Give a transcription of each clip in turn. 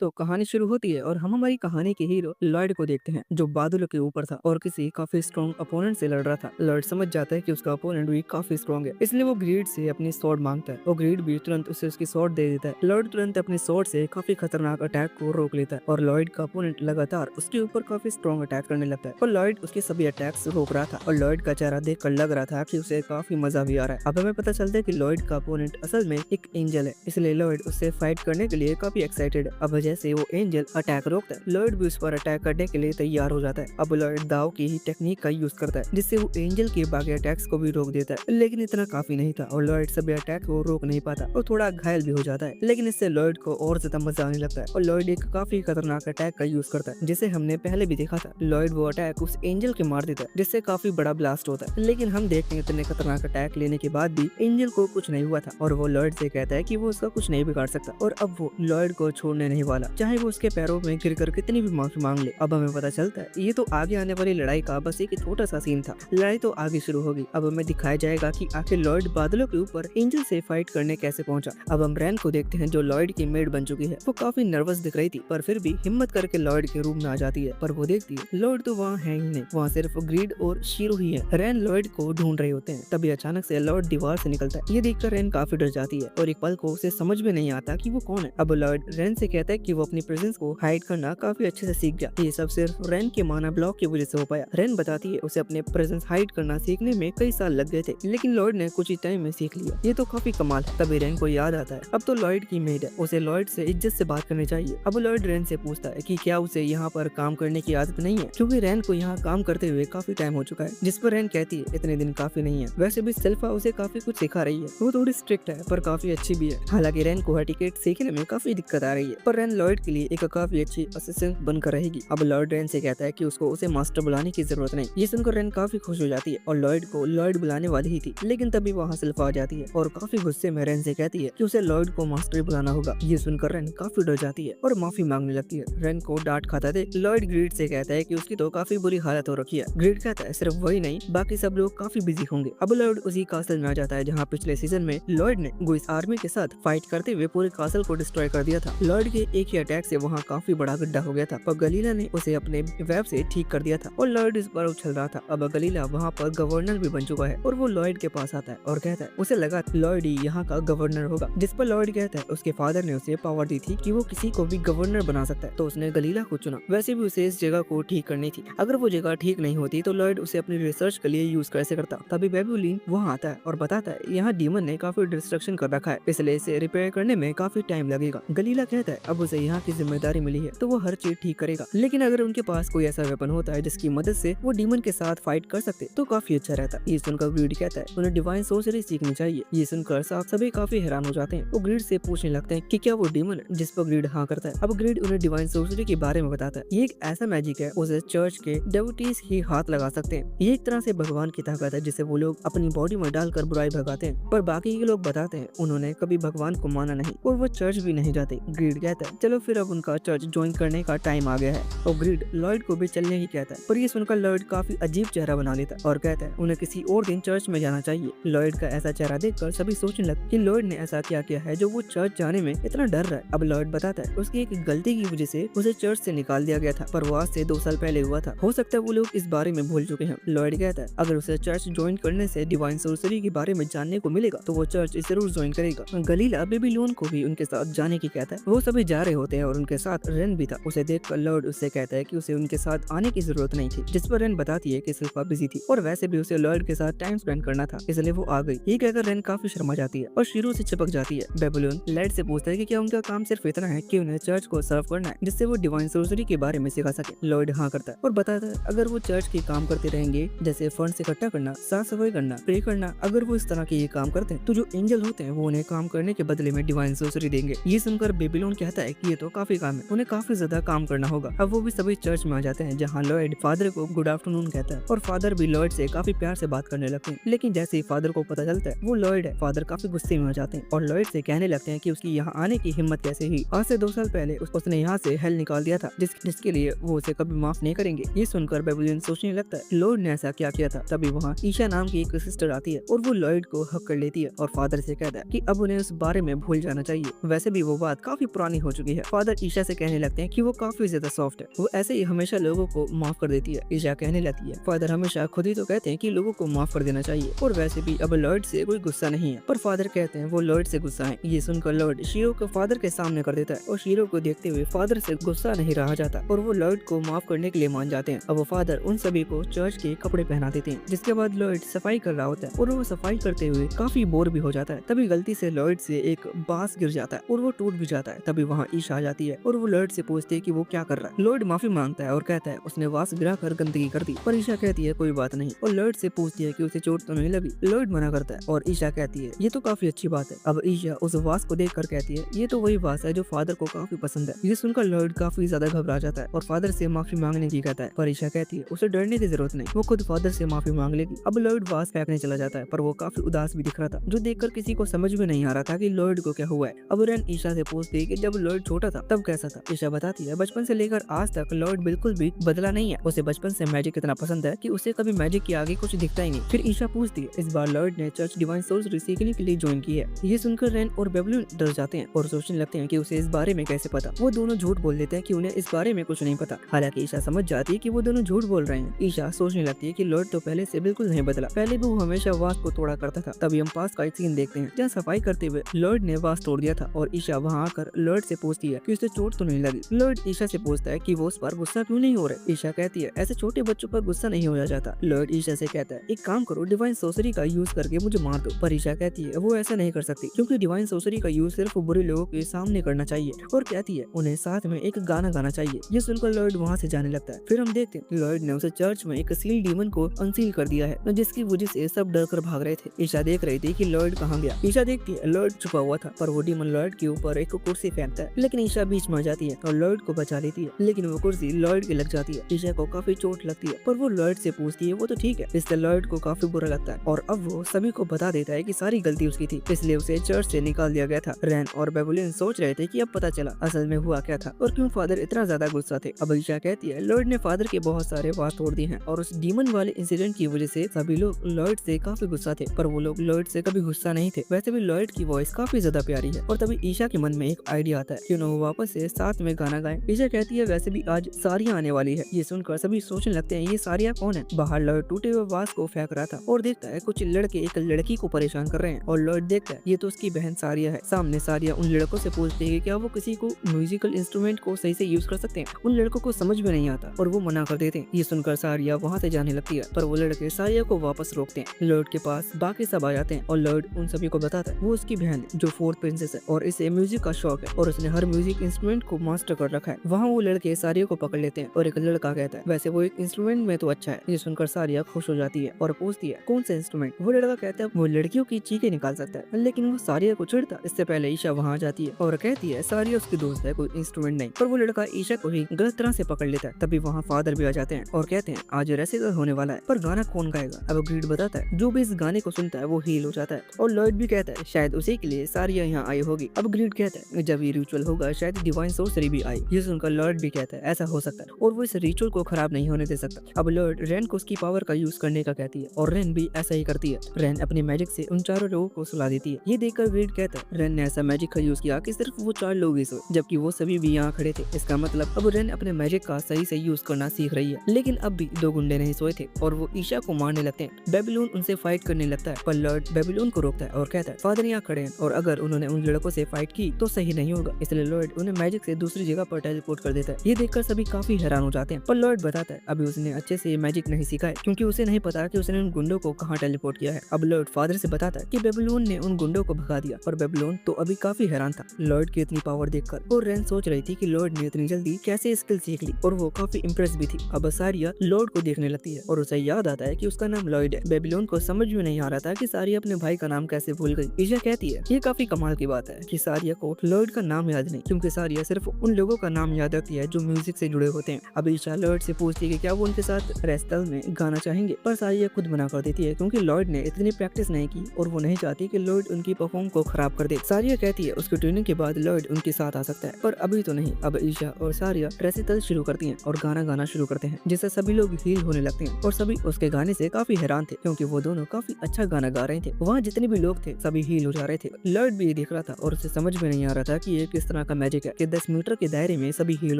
तो कहानी शुरू होती है और हम हमारी कहानी के हीरो लॉयड को देखते हैं जो बादलों के ऊपर था और किसी काफी स्ट्रॉन्ग अपोनेंट से लड़ रहा था। लॉयड समझ जाता है कि उसका अपोनेंट भी काफी स्ट्रॉन्ग है, इसलिए वो ग्रीड से अपनी स्वॉर्ड मांगता है और ग्रीड भी तुरंत उसे उसकी स्वॉर्ड दे देता है। लॉयड तुरंत अपनी स्वॉर्ड से काफी खतरनाक अटैक को रोक लेता है और लॉयड का अपोनेंट लगातार उसके ऊपर काफी स्ट्रॉन्ग अटैक करने लगता है और लॉयड उसके सभी अटैक्स रोक रहा था और लॉयड का चेहरा देखकर लग रहा था कि उसे काफी मजा भी आ रहा है। अब हमें पता चलता है कि लॉयड का अपोनेंट असल में एक एंजल है, इसलिए लॉयड उससे फाइट करने के लिए काफी एक्साइटेड है। अब जैसे वो एंजल अटैक रोकता है, लॉयड भी उस पर अटैक करने के लिए तैयार हो जाता है। अब लॉयड दाव की ही टेक्निक का यूज करता है जिससे वो एंजल के बाकी अटैक्स को भी रोक देता है, लेकिन इतना काफी नहीं था और लॉयड सभी अटैक को रोक नहीं पाता और थोड़ा घायल भी हो जाता है। लेकिन इससे लॉयड को और ज्यादा मजा आने लगता है और लॉयड एक काफी खतरनाक अटैक का यूज करता है जिसे हमने पहले भी देखा था। लॉयड वो अटैक उस एंजल के मार देता है जिससे काफी बड़ा ब्लास्ट होता है, लेकिन हम देखते हैं इतने खतरनाक अटैक लेने के बाद भी एंजल को कुछ नहीं हुआ था और वो लॉयड से कहता है कि वो उसका कुछ नहीं बिगाड़ सकता और अब वो लॉयड को छोड़ने नहीं वाला, चाहे वो उसके पैरों में गिरकर कितनी भी माफी मांग ले। अब हमें पता चलता है ये तो आगे आने वाली लड़ाई का बस एक छोटा सा सीन था, लड़ाई तो आगे शुरू होगी। अब हमें दिखाया जाएगा कि आखिर लॉयड बादलों के ऊपर एंजल से फाइट करने कैसे पहुंचा। अब हम रैन को देखते हैं जो लॉयड की मेड बन चुकी है। वो काफी नर्वस दिख रही थी पर फिर भी हिम्मत करके लॉयड के रूम में आ जाती है, पर वो देखती है लॉयड तो वहाँ है ही नहीं, वहाँ सिर्फ ग्रीड और शीरो ही है। रैन लॉयड को ढूंढ रहे होते हैं, तभी अचानक से लॉयड दीवार से निकलता है। ये देखकर रैन काफी डर जाती है और एक पल को उसे समझ में नहीं आता कि वो कौन है। अब लॉयड रैन से कहता है कि वो अपनी प्रेजेंस को हाइड करना काफी अच्छे से सीख गया, ये सब सिर्फ रैन के माना ब्लॉक की वजह से हो पाया। रैन बताती है उसे अपने प्रेजेंस हाइड करना सीखने में कई साल लग गए थे, लेकिन लॉयड ने कुछ ही टाइम में सीख लिया, ये तो काफी कमाल है। तभी रैन को याद आता है अब तो लॉयड की मेड है, उसे लॉयड से इज्जत से बात करनी चाहिए। अब लॉयड रैन से पूछता है कि क्या उसे यहाँ पर काम करने की आदत नहीं है, क्योंकि रैन को यहाँ काम करते हुए काफी टाइम हो चुका है। जिस पर रैन कहती है इतने दिन काफी नहीं है, वैसे भी सिल्फा उसे काफी कुछ सिखा रही है, वो थोड़ी स्ट्रिक्ट है पर काफी अच्छी भी है। हालांकि रैन को एटिकेट सीखने में काफी दिक्कत आ रही है, पर रैन लॉयड के लिए एक काफी अच्छी असिस्टेंट बनकर रहेगी। अब लॉयड रैन से कहता है कि उसको उसे मास्टर बुलाने की जरूरत नहीं। ये सुनकर रैन काफी खुश हो जाती है और लॉयड को लॉयड बुलाने वाली ही थी, लेकिन तभी वहाँ सिल्फा आ जाती है और काफी गुस्से में रैन से कहती है कि उसे लॉयड को मास्टर बुलाना होगा। ये सुनकर रैन काफी डर जाती है और माफी मांगने लगती है। रैन को डांट खाता देख लॉयड ग्रीड से कहता है कि उसकी तो काफी बुरी हालत हो रखी है। ग्रीड कहता है सिर्फ वही नहीं, बाकी सब लोग काफी बिजी होंगे। अब लॉयड उसी कासल में आ जाता है जहाँ पिछले सीजन में लॉयड ने गुइस आर्मी के साथ फाइट करते हुए पूरे कासल को डिस्ट्रॉय कर दिया था। लॉयड के एक ही अटैक से वहाँ काफी बड़ा गड्ढा हो गया था, पर गलीला ने उसे अपने वेब से ठीक कर दिया था और लॉयड इस पर उछल रहा था। अब गलीला वहाँ पर गवर्नर भी बन चुका है और वो लॉयड के पास आता है और कहता है उसे लगा लॉयड ही यहाँ का गवर्नर होगा, जिस पर लॉयड कहता है उसके फादर ने उसे पावर दी थी कि वो किसी को भी गवर्नर बना सकता है, तो उसने गलीला को चुना। वैसे भी उसे इस जगह को ठीक करनी थी, अगर वो जगह ठीक नहीं होती तो लॉयड उसे अपनी रिसर्च के लिए यूज कैसे करता। तभी बेबुलिन वहाँ आता है और बताता है यहाँ डीमन ने काफी डिस्ट्रक्शन कर रखा है, इसलिए इसे रिपेयर करने में काफी टाइम लगेगा। गलीला कहता है अब उसे यहाँ की जिम्मेदारी मिली है तो वो हर चीज ठीक करेगा, लेकिन अगर उनके पास कोई ऐसा वेपन होता है जिसकी मदद से वो डीमन के साथ फाइट कर सकते तो काफी अच्छा रहता। ये सुनकर ग्रीड कहता है उन्हें डिवाइन सोर्सरी सीखनी चाहिए। ये सुनकर साथ सभी काफी हैरान हो जाते हैं। वो ग्रीड से पूछने लगते हैं कि क्या वो डीमन है, जिस पर ग्रीड हाँ करता है। अब ग्रीड उन्हें डिवाइन सोर्सरी के बारे में बताता है। ये एक ऐसा मैजिक है उसे चर्च के डेवोटीज ही हाथ लगा सकते हैं। ये एक तरह से भगवान की ताकत है जिसे वो लोग अपनी बॉडी में डालकर बुराई भगाते हैं, पर बाकी के लोग बताते हैं उन्होंने कभी भगवान को माना नहीं और वो चर्च भी नहीं जाते। ग्रीड कहता है चलो फिर अब उनका चर्च ज्वाइन करने का टाइम आ गया है और ग्रीड लॉयड को भी चलने की कहता है, पर ये सुनकर लॉयड काफी अजीब चेहरा बना लेता है और कहता है उन्हें किसी और दिन चर्च में जाना चाहिए। लॉयड का ऐसा चेहरा देखकर सभी सोचने लगे कि लॉयड ने ऐसा क्या किया है जो वो चर्च जाने में इतना डर रहा है। अब लॉयड बताता है उसकी एक गलती की वजह से उसे चर्च से निकाल दिया गया था, पर वो आज से 2 साल पहले हुआ था, हो सकता है वो लोग इस बारे में भूल चुके हैं। लॉयड कहता है अगर उसे चर्च ज्वाइन करने से डिवाइन सोर्सरी के बारे में जानने को मिलेगा तो वो चर्च जरूर ज्वाइन करेगा। गलीला बेबीलोन को भी उनके साथ जाने की कहता है। वो सभी जा रहे होते हैं और उनके साथ रेन भी था। उसे देखकर लॉयड उससे कहता है कि उसे उनके साथ आने की जरूरत नहीं थी, जिस पर रेन बताती है कि सिल्फा बिजी थी और वैसे भी उसे लॉयड के साथ टाइम स्पेंड करना था, इसलिए वो आ गई। ये कहकर रेन काफी शर्मा जाती है और शीरो से चिपक जाती है। बेबीलोन लॉयड से पूछता है कि क्या उनका काम सिर्फ इतना है कि उन्हें चर्च को सर्व करना है जिससे वो डिवाइन सोर्सरी के बारे में सिखा सके। लॉयड हाँ करता है और बताता है अगर वो चर्च के काम करते रहेंगे जैसे फंड इकट्ठा करना, साफ सफाई करना, प्रे करना, अगर वो इस तरह के ये काम करते हैं तो जो एंजल होते हैं वो उन्हें काम करने के बदले में डिवाइन सोर्सरी देंगे। ये सुनकर बेबीलोन कहता है कि ये तो काफी काम है, उन्हें काफी ज्यादा काम करना होगा। अब वो भी सभी चर्च में आ जाते हैं जहाँ लॉयड फादर को गुड आफ्टरनून कहता है और फादर भी लॉयड से काफी प्यार से बात करने लगते हैं, लेकिन जैसे ही फादर को पता चलता है वो लॉयड है, फादर काफी गुस्से में आ जाते हैं और लॉयड से कहने लगते हैं कि उसकी यहाँ आने की हिम्मत कैसे हुई। आज से 2 साल पहले उसने यहाँ से हेल निकाल दिया था जिसके लिए वो उसे कभी माफ नहीं करेंगे। ये सुनकर बेबीलोन सोचने लगता है लॉयड ने ऐसा क्या किया था। तभी वहाँ ईशा नाम की एक सिस्टर आती है और वो लॉयड को हक कर लेती है और फादर से कहता है कि अब उन्हें उस बारे में भूल जाना चाहिए, वैसे भी वो बात काफी पुरानी हो चुकी चुकी है। फादर ईशा से कहने लगते हैं कि वो काफी ज्यादा सॉफ्ट है, वो ऐसे ही हमेशा लोगों को माफ कर देती है। ईशा कहने लगती है फादर हमेशा खुद ही तो कहते हैं कि लोगों को माफ कर देना चाहिए और वैसे भी अब लॉर्ड से कोई गुस्सा नहीं है। पर फादर कहते हैं वो लॉर्ड से गुस्सा है। ये सुनकर लॉर्ड शीरो को फादर के सामने कर देता है और शीरो को देखते हुए फादर से गुस्सा नहीं रहा जाता और वो लॉर्ड को माफ करने के लिए मान जाते हैं। अब वो फादर उन सभी को चर्च के कपड़े पहना देते हैं, जिसके बाद लॉर्ड सफाई कर रहा होता है और वो सफाई करते हुए काफी बोर भी हो जाता है। तभी गलती से लॉर्ड से एक बांस गिर जाता है और वो टूट भी जाता है। तभी वहाँ ईशा आ जाती है और वो लॉर्ड से पूछते है कि वो क्या कर रहा है। लॉर्ड माफी मांगता है और कहता है उसने वास गिरा कर गंदगी कर दी। पर ईशा कहती है कोई बात नहीं और लॉर्ड से पूछती है कि उसे चोट तो नहीं लगी। लॉर्ड मना करता है और ईशा कहती है ये तो काफी अच्छी बात है। अब ईशा उस वास को देख कर कहती है ये तो वही वास है जो फादर को काफी पसंद है। ये सुनकर लॉर्ड काफी ज्यादा घबरा जाता है और फादर से माफी मांगने की कहता है। पर ईशा कहती है उसे डरने की जरूरत नहीं, वो खुद फादर से माफी मांग लेगी। अब लॉर्ड वास फेंकने चला जाता है पर वो काफी उदास भी दिख रहा था, जो देखकर किसी को समझ में नहीं आ रहा था कि लॉर्ड को क्या हुआ है। अब रेन ईशा से पूछती है कि जब लॉर्ड छोटा था तब कैसा था। ईशा बताती है बचपन से लेकर आज तक लॉर्ड बिल्कुल भी बदला नहीं है, उसे बचपन से मैजिक इतना पसंद है कि उसे कभी मैजिक के आगे कुछ दिखता ही नहीं। फिर ईशा पूछती है इस बार लॉर्ड ने चर्च डिवाइन सोर्सरी सीखने के लिए ज्वाइन की है। ये सुनकर रेन और बेबलून डर जाते हैं और सोचने लगते हैं कि उसे इस बारे में कैसे पता। वो दोनों झूठ बोल देते हैं कि उन्हें इस बारे में कुछ नहीं पता। हालांकि ईशा समझ जाती है कि वो दोनों झूठ बोल रहे हैं। ईशा सोचने लगती है कि लॉर्ड तो पहले से बिल्कुल नहीं बदला, पहले भी वो हमेशा वास को तोड़ा करता था। तभी हम पास का एक सीन देखते हैं जहाँ सफाई करते हुए लॉर्ड ने वास तोड़ दिया था और ईशा वहाँ आकर लॉर्ड से पूछती है कि उसे चोट तो नहीं लगी। लॉर्ड ईशा से पूछता है कि वो उस पर गुस्सा क्यों नहीं हो रहे। ईशा कहती है ऐसे छोटे बच्चों पर गुस्सा नहीं होया जाता। लॉर्ड ईशा से कहता है एक काम करो डिवाइन सोर्सरी का यूज करके मुझे मार दो। पर ईशा कहती है वो ऐसा नहीं कर सकती क्योंकि डिवाइन सोर्सरी का यूज सिर्फ बुरे लोगों के सामने करना चाहिए और कहती है उन्हें साथ में एक गाना गाना चाहिए। ये सुनकर लॉर्ड वहाँ से जाने लगता है। फिर हम देखते हैं लॉर्ड ने उसे चर्च में एक सील डीमन को अनसील कर दिया है, जिसकी वजह से सब डर कर भाग रहे थे। ईशा देख रही थी कि लॉर्ड कहाँ गया। ईशा देखती है लॉर्ड छुपा हुआ था पर वो डीमन लॉर्ड के ऊपर एक कुर्सी फेंकता है, लेकिन ईशा बीच में आ जाती है और लॉर्ड को बचा लेती है, लेकिन वो कुर्सी लॉर्ड के लग जाती है। ईशा को काफी चोट लगती है पर वो लॉर्ड से पूछती है वो तो ठीक है। इससे लॉर्ड को काफी बुरा लगता है और अब वो सभी को बता देता है कि सारी गलती उसकी थी, इसलिए उसे चर्च से निकाल दिया गया था। रैन और बेबुलिन सोच रहे थे कि अब पता चला असल में हुआ क्या था और क्यों फादर इतना ज्यादा गुस्सा थे। अब ईशा कहती है लॉर्ड ने फादर के बहुत सारे वास तोड़ दिए हैं और उस डीमन वाले इंसिडेंट की वजह से सभी लोग लॉर्ड से काफी गुस्सा थे, पर वो लोग लॉर्ड से कभी गुस्सा नहीं थे। वैसे भी लॉर्ड की वॉइस काफी ज्यादा प्यारी है। और तभी ईशा के मन में एक आइडिया आता है क्यों ना वो वापस से साथ में गाना गाएं। ईशा कहती है वैसे भी आज सारिया आने वाली है। ये सुनकर सभी सोचने लगते हैं ये सारिया कौन है। बाहर लॉर्ड टूटे हुए वास को फेंक रहा था और देखता है कुछ लड़के एक लड़की को परेशान कर रहे हैं और लॉर्ड देखता है ये तो उसकी बहन सारिया है। सामने सारिया उन लड़कों से पूछती है कि क्या वो किसी को म्यूजिकल इंस्ट्रूमेंट को सही से यूज कर सकते हैं। उन लड़कों को समझ में नहीं आता और वो मना कर देते हैं। ये सुनकर सारिया वहाँ से जाने लगती है पर वो लड़के सारिया को वापस रोकते हैं। लॉर्ड के पास बाकी सब आ जाते हैं और लॉर्ड उन सभी को बताता है वो उसकी बहन है जो फोर्थ प्रिंसेस है और इसे म्यूजिक का शौक है और उसने हर म्यूजिक इंस्ट्रूमेंट को मास्टर कर रखा है। वहाँ वो लड़के सारिया को पकड़ लेते हैं और एक लड़का कहता है वैसे वो एक इंस्ट्रूमेंट में तो अच्छा है। ये सुनकर सारिया खुश हो जाती है और पूछती है कौन सा इंस्ट्रूमेंट। वो लड़का कहता है वो लड़कियों की चीखें निकाल सकता है, लेकिन वो सारिया को चिढ़ता। इससे पहले ईशा वहाँ आ जाती है और कहती है सारिया उसकी दोस्त है, कोई इंस्ट्रूमेंट नहीं। पर वो लड़का ईशा को ही गलत तरह से पकड़ लेता है। तभी वहाँ फादर भी आ जाते हैं और कहते हैं आज रेसिटल होने वाला है पर गाना कौन गाएगा। अब ग्रीड बताता है जो भी इस गाने को सुनता है वो हील हो जाता है और लॉर्ड भी कहता है शायद उसी के लिए सारिया यहाँ आई होगी। अब ग्रीड कहता है जब ये रिचुअल होगा शायद डिवाइन सोर्सरी भी आई। ये सुनकर लॉर्ड भी कहता है ऐसा हो सकता है और वो इस रिचुअल को खराब नहीं होने दे सकता। अब लॉर्ड रेन को उसकी पावर का यूज करने का कहती है और रेन भी ऐसा ही करती है। रेन अपनी मैजिक से उन चारों लोगों को सुला देती है। ये देखकर ग्रीड कहता है रेन ने ऐसा मैजिक का यूज किया कि सिर्फ वो 4 लोग ही सोए जबकि वो सभी भी यहाँ खड़े थे। इसका मतलब अब रेन अपने मैजिक का सही से यूज करना सीख रही है। लेकिन अब भी 2 गुंडे नहीं सोए थे और वो ईशा को मारने लगते हैं। बेबीलोन उनसे फाइट करने लगता है पर लॉर्ड बेबीलोन को रोकता है और कहता है फादर यहाँ खड़े हैं और अगर उन्होंने उन लड़कों से फाइट की तो सही नहीं होगा। इसलिए लॉर्ड उन्हें मैजिक से दूसरी जगह पर टेलीपोर्ट कर देता है। ये देखकर सभी काफी हैरान हो जाते हैं पर लॉर्ड बताता है अभी उसने अच्छे से मैजिक नहीं सीखा है क्योंकि उसे नहीं पता कि उसने उन गुंडों को कहाँ टेलीपोर्ट किया है। अब लॉर्ड फादर से बताता है कि बेबीलोन ने उन गुंडों को भगा दिया और बेबीलोन तो अभी काफी हैरान था लॉर्ड की इतनी पावर देखकर। और रेन सोच रही थी कि लॉर्ड ने इतनी जल्दी कैसे स्किल सीख ली और वो काफी इम्प्रेस भी थी। अब सारिया लॉर्ड को देखने लगती है और उसे याद आता है कि उसका नाम लॉर्ड है। बेबीलोन को समझ में नहीं आ रहा था कि सारिया अपने भाई का नाम कैसे भूल गई। ईशा कहती है ये काफी कमाल की बात है कि सारिया को लॉर्ड का नाम याद नहीं क्योंकि सारिया सिर्फ उन लोगों का नाम याद रखती है जो म्यूजिक से जुड़े होते हैं। अब ईशा लॉर्ड से पूछती है कि क्या वो उनके साथ रेस्टल में गाना चाहेंगे पर सारिया खुद मना कर देती है क्योंकि लॉर्ड ने इतनी प्रैक्टिस नहीं की और वो नहीं चाहती कि लॉर्ड उनकी परफॉर्म को खराब कर दे। सारिया कहती है उसकी ट्रेनिंग के बाद लॉर्ड उनके साथ आ सकता है पर अभी तो नहीं। अब ईशा और सारिया रेसिटल शुरू करती हैं और गाना गाना शुरू करते हैं जिससे सभी लोग हील होने लगते हैं और सभी उसके गाने से काफी हैरान थे क्योंकि वो दोनों काफी अच्छा गाना गा रहे थे। वहाँ जितने भी लोग थे सभी हील हो जा रहे थे। लॉर्ड भी ये देख रहा था और उसे समझ में नहीं आ रहा था कि ये किस तरह तरह का मैजिक है कि 10 मीटर के दायरे में सभी हील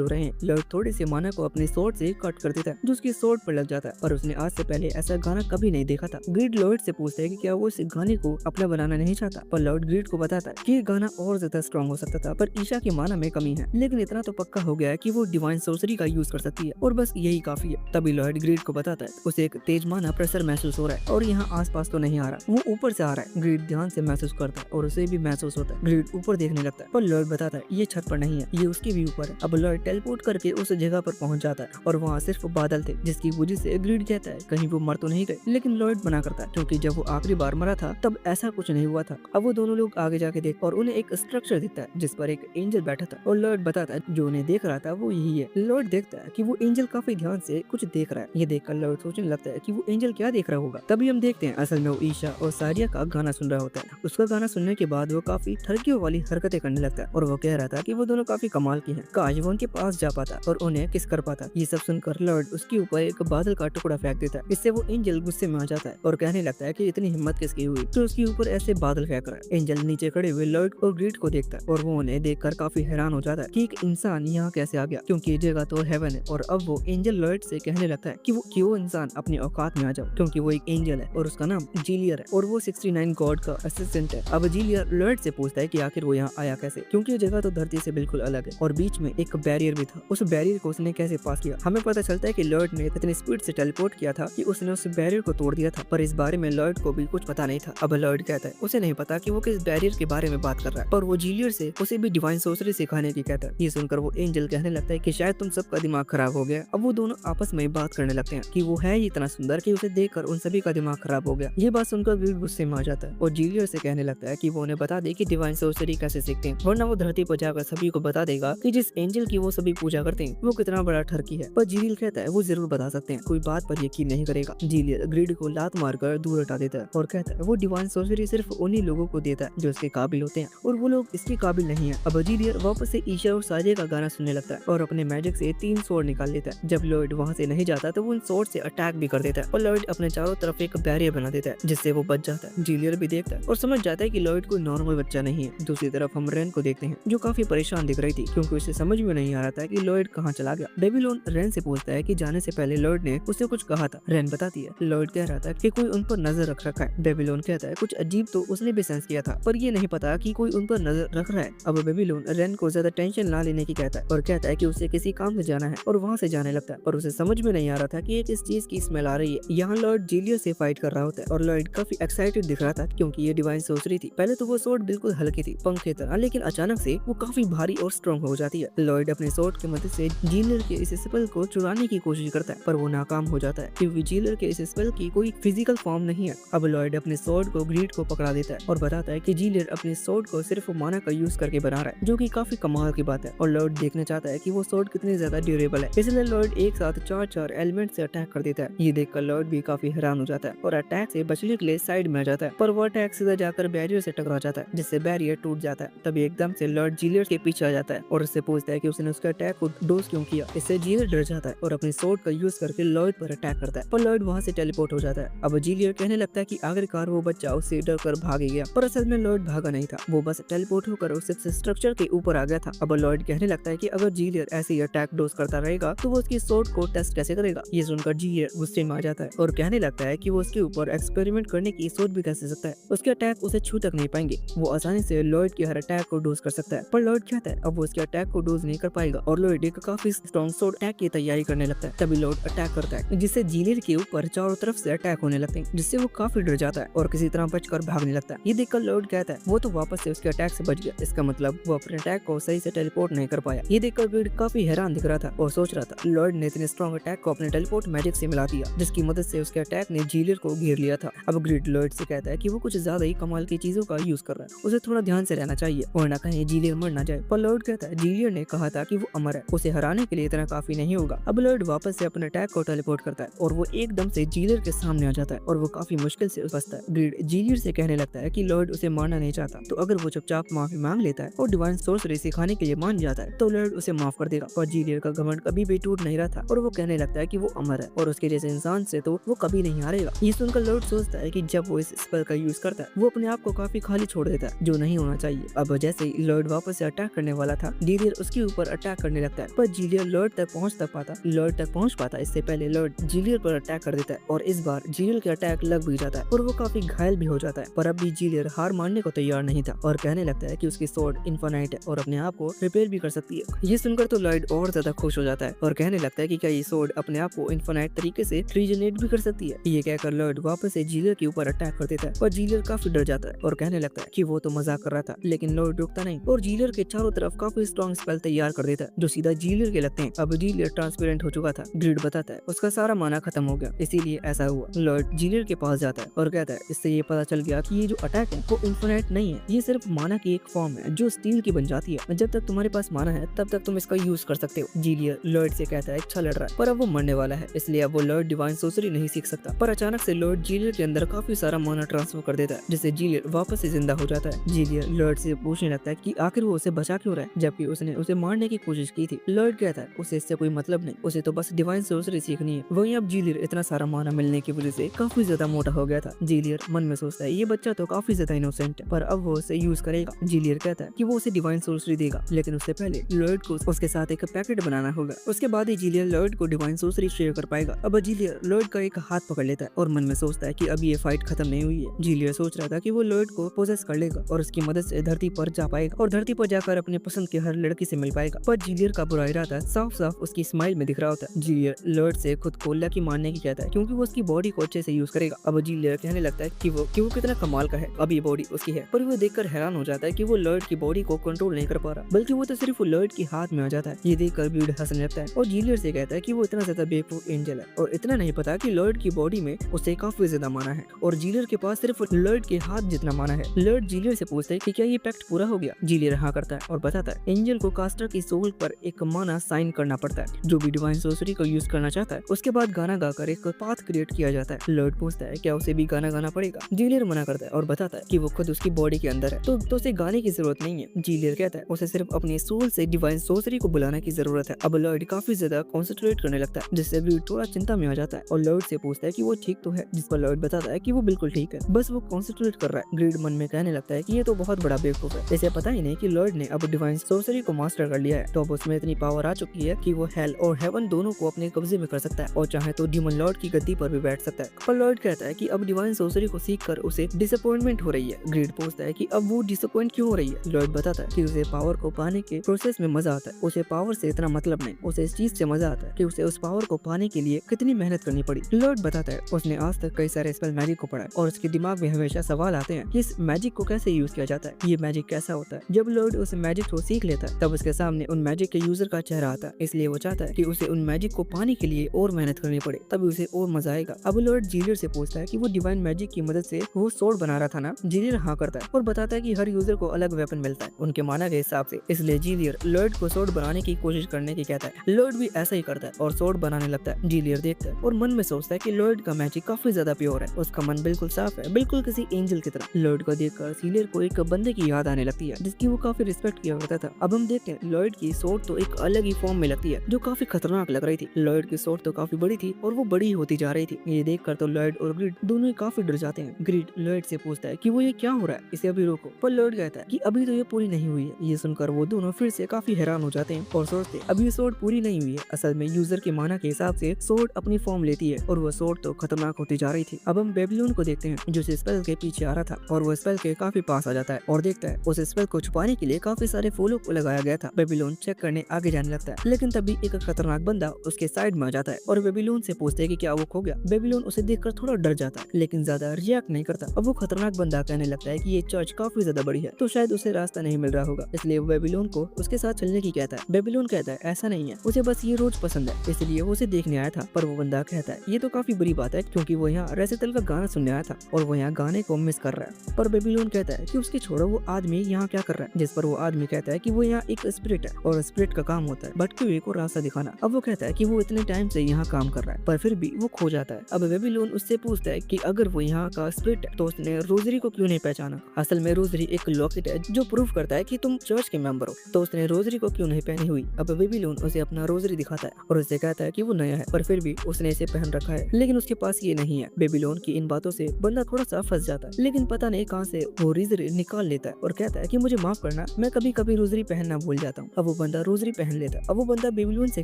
हो रहे हैं। लॉर्ड थोड़ी सी माना को अपने स्वॉर्ड से कट कर देता है जो उसकी स्वॉर्ड पर लग जाता है, पर उसने आज से पहले ऐसा गाना कभी नहीं देखा था। ग्रीड लॉर्ड से पूछता है कि क्या वो इस गाने को अपना बनाना नहीं चाहता, पर लॉर्ड ग्रीड को बताता है कि ये गाना और ज्यादा स्ट्रॉन्ग हो सकता था, पर ईशा की माना में कमी है, लेकिन इतना तो पक्का हो गया है कि वो डिवाइन सोर्सरी का यूज कर सकती है और बस यही काफी है। तभी लॉर्ड ग्रीड को बताता है उसे एक तेज माना प्रेशर महसूस हो रहा है और यहाँ आसपास तो नहीं आ रहा, वो ऊपर से आ रहा है। ग्रीड ध्यान से महसूस करता है और उसे भी महसूस होता है। ग्रीड ऊपर देखने लगता है पर लॉर्ड बताता है ये छत पर नहीं है, ये उसके भी ऊपर है। अब लॉर्ड टेलीपोर्ट करके उस जगह पर पहुंच जाता है और वहाँ सिर्फ बादल थे, जिसकी वजह से ग्रीड कहता है कहीं वो मर तो नहीं गए, लेकिन लॉर्ड मना करता है क्योंकि जब वो आखिरी बार मरा था तब ऐसा कुछ नहीं हुआ था। अब वो दोनों लोग आगे जाके देख और उन्हें एक स्ट्रक्चर दिखता है जिस पर एक एंजल बैठा था और लॉर्ड बताता है जो उन्हें देख रहा था वो यही है। लॉर्ड देखता है कि वो एंजल काफी ध्यान से कुछ देख रहा है। ये देखकर लॉर्ड सोचने लगता है कि वो एंजल क्या देख रहा होगा। तभी हम देखते हैं असल में वो ईशा और सारिया का गाना सुन रहा होता है। उसका गाना सुनने के बाद वो काफी ठरकियों वाली हरकतें करने लगता है और वो कह रहा था कि वो दोनों काफी कमाल की हैं, काश वो उनके पास जा पाता और उन्हें किस कर पाता। ये सब सुनकर लॉर्ड उसके ऊपर एक बादल का टुकड़ा फेंक देता है। इससे वो एंजल गुस्से में आ जाता है और कहने लगता है कि इतनी हिम्मत किसकी हुई तो उसके ऊपर ऐसे बादल फेंक रहा है। एंजल नीचे खड़े हुए लॉर्ड और ग्रीड को देखता है और वो उन्हें देखकर काफी हैरान हो जाता है कि एक इंसान यहाँ कैसे आ गया, क्योंकि ये जगह तो हेवन है। और अब वो एंजल लॉर्ड से कहने लगता है कि वो क्यों इंसान अपनी औकात में आ जाओ, क्योंकि वो एक एंजल है और उसका नाम जीलियर है और वो 69 गॉड का असिस्टेंट है। अब जीलियर लॉर्ड से पूछता है कि आखिर वो यहाँ आया कैसे, क्योंकि ये जगह तो धरती से बिल्कुल अलग है और बीच में एक बैरियर भी था। उस बैरियर को उसने कैसे पास किया? हमें पता चलता है कि लॉर्ड ने इतनी स्पीड से टेलीपोर्ट किया था कि उसने उस बैरियर को तोड़ दिया था, पर इस बारे में लॉर्ड को भी कुछ पता नहीं था। अब लॉर्ड कहता है उसे नहीं पता कि वो किस बैरियर के बारे में बात कर रहा है, पर वो जीलियर से उसे भी डिवाइन सोर्सरी सिखाने की कहता है। ये सुनकर वो एंजल कहने लगता है कि शायद तुम सबका दिमाग खराब हो गया। अब वो दोनों आपस में बात करने लगते हैं कि वो है ही इतना सुंदर कि उसे देखकर उन सभी का दिमाग खराब हो गया। ये बात सुनकर ग्रीड गुस्से में आ जाता है और जीलियर से कहने लगता है कि वो उन्हें बता दे कि डिवाइन सोर्सरी कैसे सीखते हैं, वरना वो धरती पर जाकर सभी को बता देगा कि जिस एंजल की वो सभी पूजा करते हैं वो कितना बड़ा ठरकी है। पर जीलियर कहता है वो जरूर बता सकते हैं, कोई बात पर यकीन नहीं करेगा। जीलियर ग्रीड को लात मारकर दूर हटा देता है और कहता है वो डिवाइन सोर्सरी सिर्फ उन्हीं लोगों को देता है जो इसके काबिल होते हैं और वो लोग इसके काबिल नहीं है। अब जीलियर वापस से ईशा और साजिया का गाना सुनने लगता है और अपने मैजिक से 3 स्वॉर्ड निकाल लेता है। जब लॉर्ड वहाँ से नहीं जाता तो वो उन स्वॉर्ड से अटैक भी कर देता है और लॉर्ड अपने चारों तरफ एक बैरियर बना देता है जिससे वो बच जाता है। जीलियर भी देखता है और समझ जाता है कि लॉर्ड कोई नॉर्मल बच्चा नहीं है। दूसरी तरफ हम रेन को देखते हैं जो काफी परेशान दिख रही थी क्योंकि उसे समझ में नहीं आ रहा था कि लॉर्ड कहाँ चला गया। बेबीलोन रेन से पूछता है कि जाने से पहले लॉर्ड ने उसे कुछ कहा था। रेन बताती है लॉर्ड कह रहा था कि कोई उन पर नजर रख रखा है। बेबीलोन कहता है कुछ अजीब तो उसने भी सेंस किया था, पर ये नहीं पता कि कोई उन पर नजर रख रहा है। अब बेबीलोन रेन को ज्यादा टेंशन ना लेने की कहता है और कहता है कि उसे किसी काम से जाना है और वहाँ से जाने लगता है और उसे समझ में नहीं आ रहा था कि किस चीज की स्मेल आ रही है। यहाँ लॉर्ड जीलियर से फाइट कर रहा होता है और लॉर्ड काफी एक्साइटेड दिख रहा था क्योंकि ये डिवाइन सोर्सरी थी। पहले तो वो स्वॉर्ड बिल्कुल हल्की थी पंख की तरह, लेकिन अचानक से वो काफी भारी और स्ट्रॉन्ग हो जाती है। लॉर्ड अपने स्वॉर्ड की मदद से जीलियर के इस स्पेल को चुराने की कोशिश करता है पर वो नाकाम हो जाता है क्योंकि जीलियर के इस स्पेल की कोई फिजिकल फॉर्म नहीं है। अब लॉर्ड अपने स्वॉर्ड को ग्रीड को पकड़ा देता है और बताता है कि जीलियर अपने स्वॉर्ड को सिर्फ माना का यूज करके बना रहा है, जो कि काफी कमाल की बात है। और लॉर्ड देखना चाहता है कि वो स्वॉर्ड कितनी ज्यादा ड्यूरेबल है, इसलिए लॉर्ड एक साथ 4 एलिमेंट से अटैक कर देता है। ये देखकर लॉर्ड भी काफी हैरान हो जाता है और अटैक से बचने के लिए साइड में आ जाता है, पर वो अटैक सीधा जाकर बैरियर से टकरा जाता है जिससे बैरियर टूट जाता है। तभी एकदम से लॉर्ड जीलियर के पीछे आ जाता है और उससे पूछता है कि उसने उसके अटैक को डोज क्यों किया। इससे जीलियर डर जाता है और अपने स्वॉर्ड का यूज करके लॉर्ड पर अटैक करता है, पर लॉर्ड वहाँ से टेलीपोर्ट हो जाता है। अब जीलियर कहने लगता है कि आखिरकार वो बच्चा उससे डर कर भाग गया, पर असल में लॉर्ड भागा नहीं था, वो बस टेलीपोर्ट होकर उस स्ट्रक्चर के ऊपर आ गया था। अब लॉर्ड कहने लगता है कि अगर जीलियर ऐसे ही अटैक डोज करता रहेगा तो वो उसकी स्वॉर्ड को टेस्ट कैसे करेगा। ये सुनकर जीलियर गुस्से में आ जाता है और कहने लगता है कि वो उसके ऊपर एक्सपेरिमेंट करने की सोच भी कैसे सकता है, उसके अटैक उसे छू तक नहीं पाएंगे, वो आसानी से लॉर्ड के हर अटैक को डोज कर सकता है। पर लॉर्ड कहता है अब वो उसके अटैक को डोज नहीं कर पाएगा और लॉर्ड एक काफी स्ट्रॉन्ग स्वॉर्ड अटैक की तैयारी करने लगता है। तभी लॉर्ड अटैक करता है जिससे जीलियर के ऊपर चारों तरफ से अटैक होने लगते हैं, जिससे वो काफी डर जाता है और किसी तरह बचकर भागने लगता है। ये देखकर लॉर्ड कहता है वो तो वापस से उसके अटैक से बच गया, इसका मतलब वो अपने अटैक को सही से टेलीपोर्ट नहीं कर पाया। ये देखकर ग्रीड काफी हैरान दिख रहा था और सोच रहा था लॉर्ड ने इतने स्ट्रॉन्ग अटैक को अपने टेलीपोर्ट मैजिक से मिला दिया जिसकी मदद से उसके अटैक ने जीलियर को घेर लिया था। अब ग्रीड लॉर्ड से कहता है कि वो कुछ ज्यादा ही कमाल की चीजों का यूज कर रहा है, उसे थोड़ा ध्यान से रहना चाहिए वरना कहीं जीलियर मर ना जाए। पर लॉर्ड कहता है जीलियर ने कहा था कि वो अमर है, उसे हराने के लिए इतना काफी नहीं होगा। अब लॉर्ड वापस से अपने अटैक को टेलीपोर्ट करता है और वो एकदम से जीलियर के सामने आ जाता है और वो काफी मुश्किल से बचता है। ग्रीड जीलियर से कहने लगता है कि लॉर्ड उसे मारना नहीं चाहता, तो अगर वो चुपचाप माफी मांग लेता है और डिवाइन सोर्सरी सिखाने के लिए मान जाता है तो लॉर्ड उसे माफ कर देगा। पर जीलियर का घमंड कभी भी टूट नहीं रहा था और वो कहने लगता है कि वो अमर है और उसके जैसे इंसान से तो वो कभी नहीं हारेगा। ये सुनकर लॉर्ड सोचता है कि जब वो इस स्पेल का यूज करता है वो अपने आप को काफी खाली छोड़ देता है, जो नहीं होना चाहिए। अब जैसे ही लॉर्ड वापस वापस से अटैक करने वाला था, जीलियर उसके ऊपर अटैक करने लगता है, पर जीलियर लॉर्ड तक पहुंच पाता इससे पहले लॉर्ड जीलियर पर अटैक कर देता है और इस बार जीलियर के अटैक लग भी जाता है और वो काफी घायल भी हो जाता है। पर अब भी जीलियर हार मानने को तैयार नहीं था और कहने लगता है कि उसकी स्वॉर्ड इन्फिनाइट है और अपने आप को रिपेयर भी कर सकती है। ये सुनकर तो लॉर्ड और ज्यादा खुश हो जाता है और कहने लगता है कि क्या ये स्वॉर्ड अपने आप को इन्फिनाइट तरीके से रीजनरेट भी कर सकती है। ये कहकर लॉर्ड वापस से जीलियर के ऊपर अटैक कर देता है और जीलियर काफी डर जाता है और कहने लगता है कि वो तो मजाक कर रहा था, लेकिन लॉर्ड रुकता नहीं और जीलियर के चारों तरफ काफी स्ट्रॉन्ग स्पेल तैयार कर देता है जो सीधा जीलियर के लगते हैं। अब जीलियर ट्रांसपेरेंट हो चुका था, ग्रिड बताता है उसका सारा माना खत्म हो गया, इसीलिए ऐसा हुआ। लॉर्ड जीलियर के पास जाता है और कहता है इससे ये पता चल गया कि ये जो अटैक है वो इन्फिनाइट नहीं है, ये सिर्फ माना की एक फॉर्म है जो स्टील की बन जाती है। जब तक तुम्हारे पास माना है तब तक तुम इसका यूज कर सकते हो। जीलियर लॉर्ड से कहता है अच्छा लड़ रहा है, पर अब वो मरने वाला है, इसलिए अब वो लॉर्ड डिवाइन सोर्सरी नहीं सीख सकता। पर अचानक से लॉर्ड जीलियर के अंदर काफी सारा माना ट्रांसफर कर देता है जिससे जीलियर वापस से जिंदा हो जाता है। जीलियर लॉर्ड से पूछने लगता है कि आखिर वो उसे बचा क्यों रहा है जबकि उसने उसे मारने की कोशिश की थी। लॉर्ड कहता है उसे इससे कोई मतलब नहीं, उसे तो बस डिवाइन सोर्सरी सीखनी है। वहीं अब जीलियर इतना सारा माना मिलने की वजह से काफी ज्यादा मोटा हो गया था। जीलियर मन में सोचता है ये बच्चा तो काफी ज्यादा इनोसेंट है, पर अब वो उसे यूज करेगा। जीलियर कहता है कि वो उसे डिवाइन सोर्सरी देगा, लेकिन उससे पहले लॉर्ड को उसके साथ एक पैकेट बनाना होगा, उसके बाद ही जीलियर लॉर्ड को डिवाइन सोर्सरी शेयर कर पाएगा। अब जीलियर लॉर्ड का एक हाथ पकड़ लेता है और मन में सोचता है कि अभी ये फाइट खत्म नहीं हुई है। जीलियर सोच रहा था कि वो लॉर्ड को पोजेस कर लेगा और उसकी मदद से धरती पर जा पाएगा और धरती पर जाकर अपने पसंद के हर लड़की से मिल पाएगा। पर जीलियर का बुरा इरादा साफ साफ उसकी स्माइल में दिख रहा होता है। जीलियर लॉर्ड से खुद को लकी मानने की कहता है क्योंकि वो उसकी बॉडी को अच्छे से यूज करेगा। अब जीलियर कहने लगता है कि वो कितना कमाल का है, अब ये बॉडी उसकी है। पर वो देखकर हैरान हो जाता है कि वो लॉर्ड की बॉडी को कंट्रोल नहीं कर पा रहा, बल्कि वो तो सिर्फ लॉर्ड के हाथ में आ जाता है। ये देखकर ब्रीड हंसने लगता है और जीलियर से कहता है कि वो इतना ज्यादा बेवकूफ एंजल है और इतना नहीं पता कि लॉर्ड की बॉडी में उसे काफी ज्यादा माना है और जीलियर के पास सिर्फ लॉर्ड के हाथ जितना माना है। लॉर्ड जीलियर से पूछता है कि क्या ये पैक्ट पूरा हो गया। जीलियर हाँ करता है और बताता है एंजल को कास्टर की सोल पर एक माना साइन करना पड़ता है। जो भी डिवाइन सोर्सरी को यूज करना चाहता है उसके बाद गाना गाकर एक पाथ क्रिएट किया जाता है। लॉर्ड पूछता है क्या उसे भी गाना गाना पड़ेगा। जीलियर मना करता है और बताता है कि वो खुद उसकी बॉडी के अंदर है तो उसे गाने की जरूरत नहीं है। जीलियर कहता है उसे सिर्फ अपनी सोल से डिवाइन सोर्सरी को बुलाने की जरूरत है। अब लॉर्ड काफी ज्यादा कॉन्सेंट्रेट करने लगता है जिससे ग्रीड थोड़ा चिंता में आ जाता है और लॉर्ड से पूछता है कि वो ठीक तो है, जिस पर लॉर्ड बताता है कि वो बिल्कुल ठीक है, बस वो कॉन्सेंट्रेट कर रहा है। ग्रीड मन में कहने लगता है कि ये तो बहुत बड़ा बेवकूफ है, इसे पता ही नहीं कि लॉर्ड ने अब डिवाइन सोर्सरी को मास्टर कर लिया है, तो अब उसमें इतनी पावर आ चुकी है कि वो हेल और हेवन दोनों को अपने कब्जे में कर सकता है और चाहे तो डीमन लॉर्ड की गद्दी पर भी बैठ सकता है। पर लॉर्ड कहता है कि अब डिवाइन सोर्सरी को सीखकर उसे डिसअपॉइंटमेंट हो रही है। ग्रीड पूछता है कि अब वो डिसअपॉइंट क्यों हो रही है। लॉर्ड बताता है कि उसे पावर को पाने के प्रोसेस में मजा आता है, उसे पावर से इतना मतलब नहीं, उसे इस चीज से मजा आता है कि उसे उस पावर को पाने के लिए कितनी मेहनत करनी पड़ी। लॉर्ड बताता है उसने आज तक कई सारे स्पेल मैजिक को पढ़ा है और उसके दिमाग में हमेशा सवाल आते हैं कि इस मैजिक को कैसे यूज किया जाता है, ये मैजिक कैसा होता है। जब लॉर्ड उस मैजिक को सीख लेता है तब उसके सामने उन मैजिक के यूजर का चेहरा आता है, इसलिए वो चाहता है कि उसे उन मैजिक को पाने के लिए और मेहनत करनी पड़े, तभी उसे और मजा आएगा। अब लॉर्ड जीलियर से पूछता है कि वो डिवाइन मैजिक की मदद से वो सोर्ड बना रहा था ना। जीलियर हाँ करता है और बताता है कि हर यूजर को अलग वेपन मिलता है उनके माना के हिसाब से, इसलिए जीलियर लॉर्ड को सोर्ड बनाने की कोशिश करने की कहता है। लॉर्ड भी ऐसा ही करता है और सोर्ड बनाने लगता है। जीलियर देखता है और मन में सोचता है कि लॉर्ड का मैजिक काफी ज्यादा प्योर है, उसका मन बिल्कुल साफ है, बिल्कुल किसी एंजल की तरह। लॉर्ड को देखकर जीलियर को एक बंदे की याद आने लगती है जिसकी वो काफी रिस्पेक्ट किया करता था। अब हम देखते हैं लॉर्ड की सोर्ड तो एक अलग ही फॉर्म में लगती है जो काफी खतरनाक लग रही थी। लॉर्ड की सोर्ड तो काफी बड़ी थी और वो बड़ी होती जा रही थी। ये देखकर तो लॉर्ड और ग्रिड दोनों ही काफी डर जाते हैं। ग्रिड लॉर्ड से पूछता है कि वो ये क्या हो रहा है, इसे अभी रोको। पर लॉर्ड कहता है कि अभी तो ये पूरी नहीं हुई है। ये सुनकर वो दोनों फिर से काफी हैरान हो जाते हैं और सोचते अभी ये सोर्ड पूरी नहीं हुई है। असल में यूजर के माना के हिसाब से सोर्ड अपनी फॉर्म लेती है और वो सोर्ड तो खतरनाक होती जा रही थी। अब हम बेबीलोन को देखते हैं जो स्पेल के पीछे आ रहा था और वो स्पेल के काफी पास आ जाता है और देखता है उस स्पेल को छुपाने के लिए काफी सारे फूलों को लगाया गया था। बेबीलोन चेक करने आगे जाने लगता है लेकिन तभी एक खतरनाक बंदा उसके साइड में आ जाता है और बेबीलोन से पूछते है कि क्या वो खो गया। बेबीलोन उसे देखकर थोड़ा डर जाता है लेकिन ज्यादा रिएक्ट नहीं करता। अब वो खतरनाक बंदा कहने लगता है कि ये चर्च काफी ज्यादा बड़ी है तो शायद उसे रास्ता नहीं मिल रहा होगा, इसलिए वो बेबीलोन को उसके साथ चलने की कहता है। बेबीलोन कहता है ऐसा नहीं है, उसे बस ये रोज पसंद है इसलिए वो उसे देखने आया था। पर वो बंदा कहता है ये तो काफी बुरी बात है क्योंकि वो यहाँ रेसिटल का गाना सुनने आया था और वो यहाँ गाने को मिस कर रहा है। पर बेबीलोन कहता है कि उसके छोड़ो, वो आदमी यहाँ क्या कर रहा है। जिस पर वो आदमी कहता है कि वो यहाँ एक स्पिरिट है और स्पिरिट का काम होता है भटके हुए को रास्ता दिखाना। अब वो कहता है कि वो इतने टाइम से यहाँ काम कर रहा है पर फिर भी वो खो जाता है। अब बेबीलोन उससे पूछता है कि अगर वो यहाँ का स्पिरिट है तो उसने रोजरी को क्यों नहीं पहचाना। असल में रोजरी एक लॉकेट है जो प्रूफ करता है कि तुम चर्च के मेंबर हो, तो उसने रोजरी को क्यों नहीं पहनी हुई। अब बेबीलोन उसे अपना रोजरी दिखाता है और उसे कहता है कि वो नया है पर फिर भी उसने इसे पहन रखा है लेकिन उसके पास ये नहीं है। बेबीलोन की इन बातों से बंदा थोड़ा सा फंस जाता है लेकिन पता नहीं कहां से वो रोजरी निकाल लेता है और कहता है कि मुझे माफ करना ना, मैं कभी कभी रोजरी पहनना भूल जाता हूँ। अब वो बंदा रोजरी पहन लेता है। अब वो बंदा बेबीलोन से